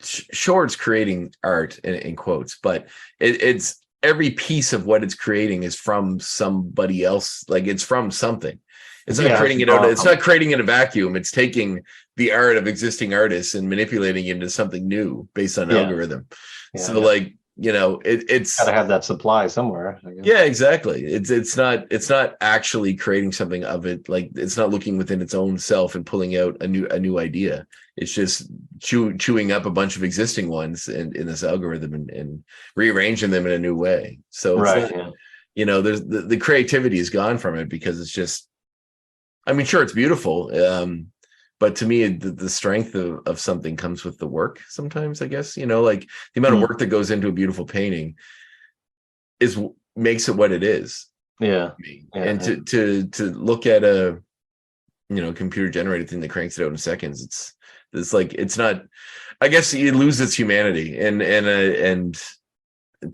Short's creating art in quotes, but it's every piece of what it's creating is from somebody else. Like it's from something. It's not creating it out. It's not creating in a vacuum. It's taking the art of existing artists and manipulating it into something new based on algorithm. So like, you know, it's gotta have that supply somewhere, I guess. Yeah, exactly. It's not actually creating something of it. Like, it's not looking within its own self and pulling out a new idea. It's just chewing up a bunch of existing ones in this algorithm and rearranging them in a new way. So it's not, you know, there's the creativity is gone from it because it's just, I mean, sure, it's beautiful. But to me, the strength of something comes with the work sometimes, I guess, you know, like the amount of work that goes into a beautiful painting makes it what it is. Yeah. And to look at a, you know, computer generated thing that cranks it out in seconds, it's like, it's not, I guess it loses its humanity. And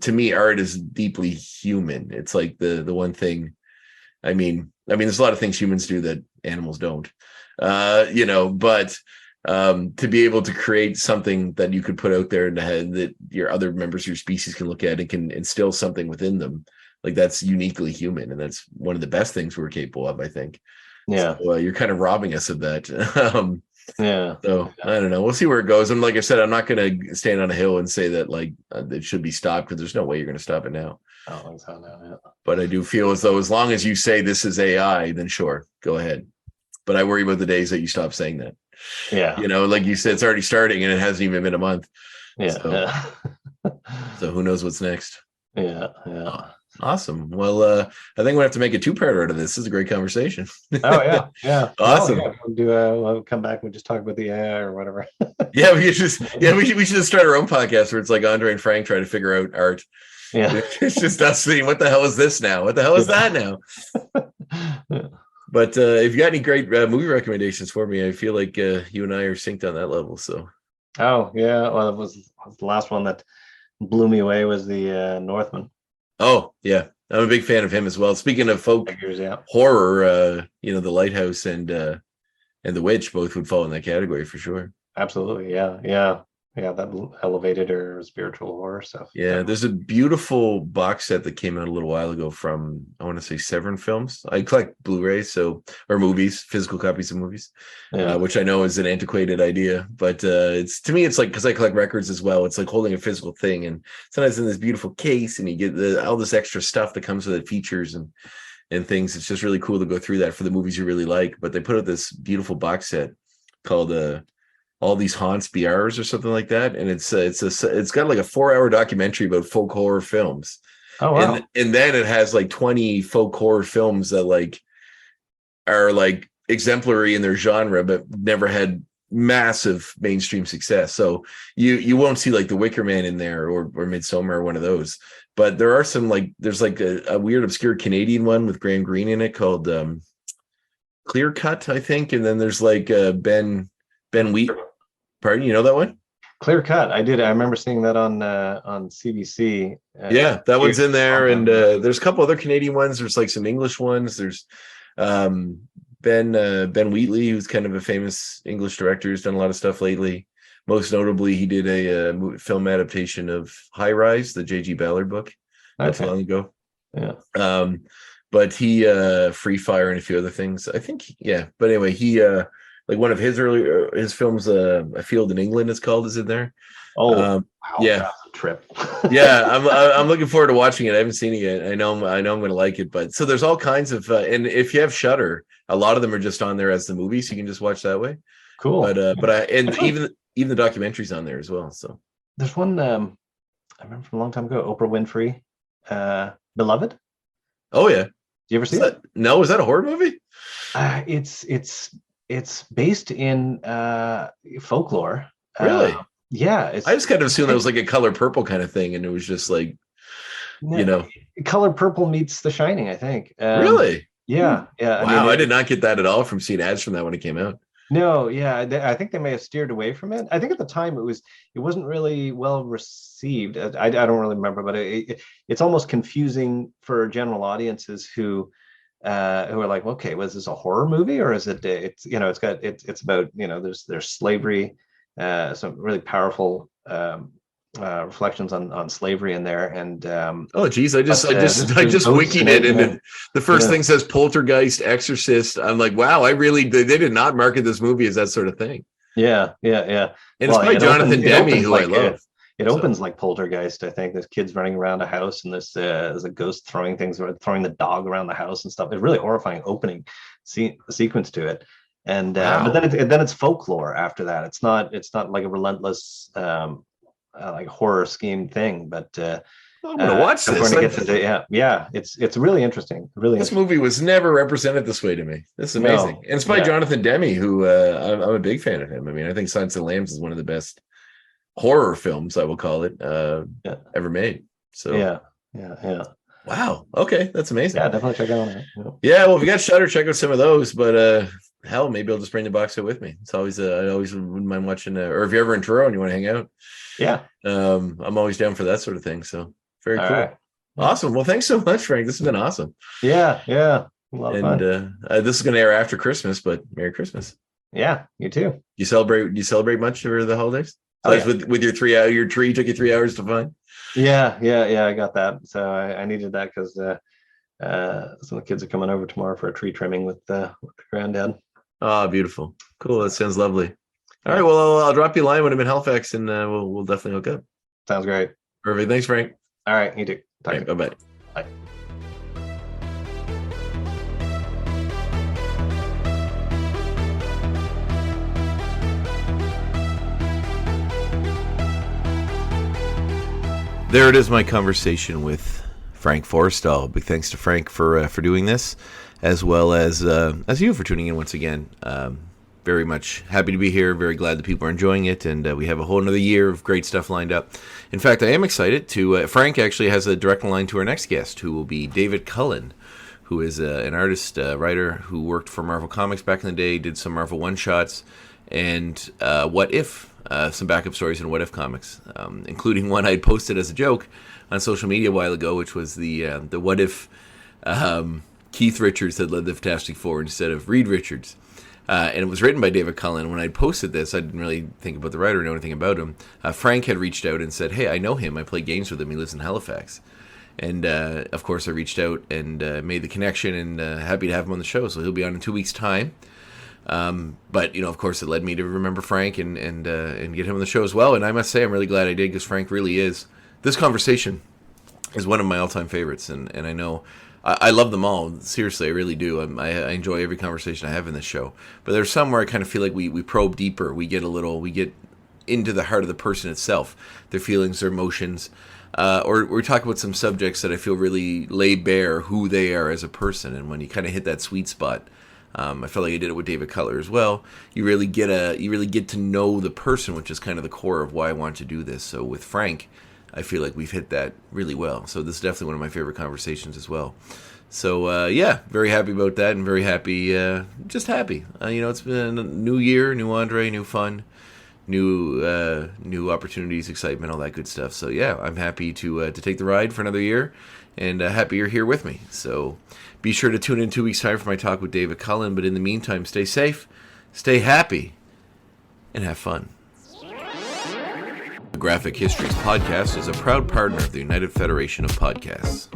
to me, art is deeply human. It's like the one thing, I mean, there's a lot of things humans do that animals don't. You know, but to be able to create something that you could put out there in the head that your other members of your species can look at and can instill something within them, like that's uniquely human, and that's one of the best things we're capable of, I think. Yeah. So, you're kind of robbing us of that. Yeah. So I don't know. We'll see where it goes. And like I said, I'm not going to stand on a hill and say that like it should be stopped, because there's no way you're going to stop it now. I don't think so now. Yeah. But I do feel as though as long as you say this is AI, then sure, go ahead. But I worry about the days that you stop saying that. Yeah. You know, like you said, it's already starting and it hasn't even been a month. Yeah. So who knows what's next? Yeah. Yeah. Awesome. Well, I think we'll have to make a two-parter out of this. This is a great conversation. Oh yeah. Yeah. Awesome. Well, yeah. We'll come back and just talk about the AI or whatever. Yeah, we should just start our own podcast where it's like André and Frank try to figure out art. Yeah. It's just us saying, what the hell is this now? What the hell is that now? Yeah. But if you got any great movie recommendations for me, I feel like you and I are synced on that level. So. Oh yeah, well, it was the last one that blew me away was the Northman. Oh yeah, I'm a big fan of him as well. Speaking of folk horror, you know, The Lighthouse and The Witch both would fall in that category for sure. Absolutely, yeah, that elevated or spiritual horror stuff. Yeah, there's a beautiful box set that came out a little while ago from, I want to say, Severn Films. I collect Blu-rays, or movies, physical copies of movies, which I know is an antiquated idea, but it's, to me, it's like, because I collect records as well, it's like holding a physical thing, and sometimes in this beautiful case, and you get all this extra stuff that comes with it, features and things. It's just really cool to go through that for the movies you really like. But they put out this beautiful box set called All These Haunts Be Ours or something like that, and it's got like a 4-hour documentary about folk horror films. Oh wow! And then it has like 20 folk horror films that like are like exemplary in their genre, but never had massive mainstream success. So you won't see like The Wicker Man in there or Midsommar or one of those. But there are some, like, there's like a weird obscure Canadian one with Graham Greene in it called Clear Cut, I think, and then there's like Ben Wheat. Pardon, you know that one? Clear Cut. I did. I remember seeing that on CBC. Yeah, that one's in there, and there's a couple other Canadian ones. There's like some English ones. There's Ben Wheatley, who's kind of a famous English director, who's done a lot of stuff lately. Most notably, he did a film adaptation of High Rise, the J.G. Ballard book, not too long ago. Yeah. But he Free Fire and a few other things, I think. Yeah, but anyway, he like one of his his films, A Field in England, is called, is in there. Oh, wow, yeah, that's a trip. Yeah, I'm looking forward to watching it. I haven't seen it yet. I know I'm going to like it. But so there's all kinds of, and if you have Shudder, a lot of them are just on there as the movie, so you can just watch that way. Cool. But even the documentary's on there as well. So there's one I remember from a long time ago, Oprah Winfrey, Beloved. Oh yeah. Do you ever see that? No, is that a horror movie? It's based in folklore. Really? Yeah. I just kind of assumed that was like a Color Purple kind of thing, and it was just like, you know, Color Purple meets The Shining, I think. Really? Yeah. Yeah. Wow, I did not get that at all from seeing ads from that when it came out. No, yeah, I think they may have steered away from it. I think at the time it wasn't really well received. I don't really remember, but it's almost confusing for general audiences who are like, okay, was this a horror movie, or is it? It's about, there's slavery, some really powerful reflections on slavery in there. And oh geez, I just wikied it, and the first thing says Poltergeist, Exorcist. I'm like, wow, they did not market this movie as that sort of thing. Yeah. And it's by Jonathan Demme, who I love. It opens like Poltergeist, I think. There's kids running around a house, and there's a ghost throwing the dog around the house and stuff. It's really horrifying opening sequence to it. And wow. But then it's folklore after that. It's not like a relentless like horror scheme thing. But I'm gonna watch this. It's really interesting. This movie was never represented this way to me. This is amazing. And it's by Jonathan Demme, who I'm a big fan of him. I mean, I think Silence of the Lambs is one of the best horror films, I will call it, ever made. So yeah. Wow. Okay, that's amazing. Yeah, definitely check out it. Yeah, well, if you got Shudder, check out some of those. But hell, maybe I'll just bring the box set with me. It's always I always wouldn't mind watching. Or if you're ever in Toronto and you want to hang out, I'm always down for that sort of thing. So very cool. Right. Awesome. Well, thanks so much, Frank. This has been awesome. Yeah. A lot of fun. This is going to air after Christmas, but Merry Christmas. Yeah, you too. Do you celebrate much over the holidays? With your 3 hour, your tree took you 3 hours to find. Yeah, I got that. So I needed that because some of the kids are coming over tomorrow for a tree trimming with granddad. Oh, beautiful, cool. That sounds lovely. All right, well, I'll drop you a line when I'm in Halifax, and we'll definitely hook up. Sounds great. Perfect. Thanks, Frank. All right, you too. Bye bye. Bye. There it is, my conversation with Frank Forrestall. Big thanks to Frank for doing this, as well as you for tuning in once again. Very much happy to be here. Very glad that people are enjoying it, and we have a whole another year of great stuff lined up. In fact, I am excited to. Frank actually has a direct line to our next guest, who will be David Cullen, who is an artist, writer who worked for Marvel Comics back in the day, did some Marvel one-shots, and What If. Some backup stories in What If comics, including one I'd posted as a joke on social media a while ago, which was the What If Keith Richards had led the Fantastic Four instead of Reed Richards. And it was written by David Cullen. When I posted this, I didn't really think about the writer or know anything about him. Frank had reached out and said, hey, I know him. I play games with him. He lives in Halifax. And, of course, I reached out and made the connection, and happy to have him on the show. So he'll be on in 2 weeks' time. But of course, it led me to remember Frank and get him on the show as well. And I must say, I'm really glad I did, because Frank really is. This conversation is one of my all-time favorites, and I know I love them all. Seriously, I really do. I enjoy every conversation I have in this show. But there's some where I kind of feel like we probe deeper. We get into the heart of the person itself, their feelings, their emotions, or we talk about some subjects that I feel really lay bare who they are as a person. And when you kind of hit that sweet spot. I felt like I did it with David Cutler as well. You really get to know the person, which is kind of the core of why I want to do this. So with Frank, I feel like we've hit that really well. So this is definitely one of my favorite conversations as well. So very happy about that, and very happy, just happy. It's been a new year, new André, new fun, new opportunities, excitement, all that good stuff. So yeah, I'm happy to take the ride for another year, and happy you're here with me. So. Be sure to tune in 2 weeks' time for my talk with David Cullen. But in the meantime, stay safe, stay happy, and have fun. The Graphic Histories Podcast is a proud partner of the United Federation of Podcasts.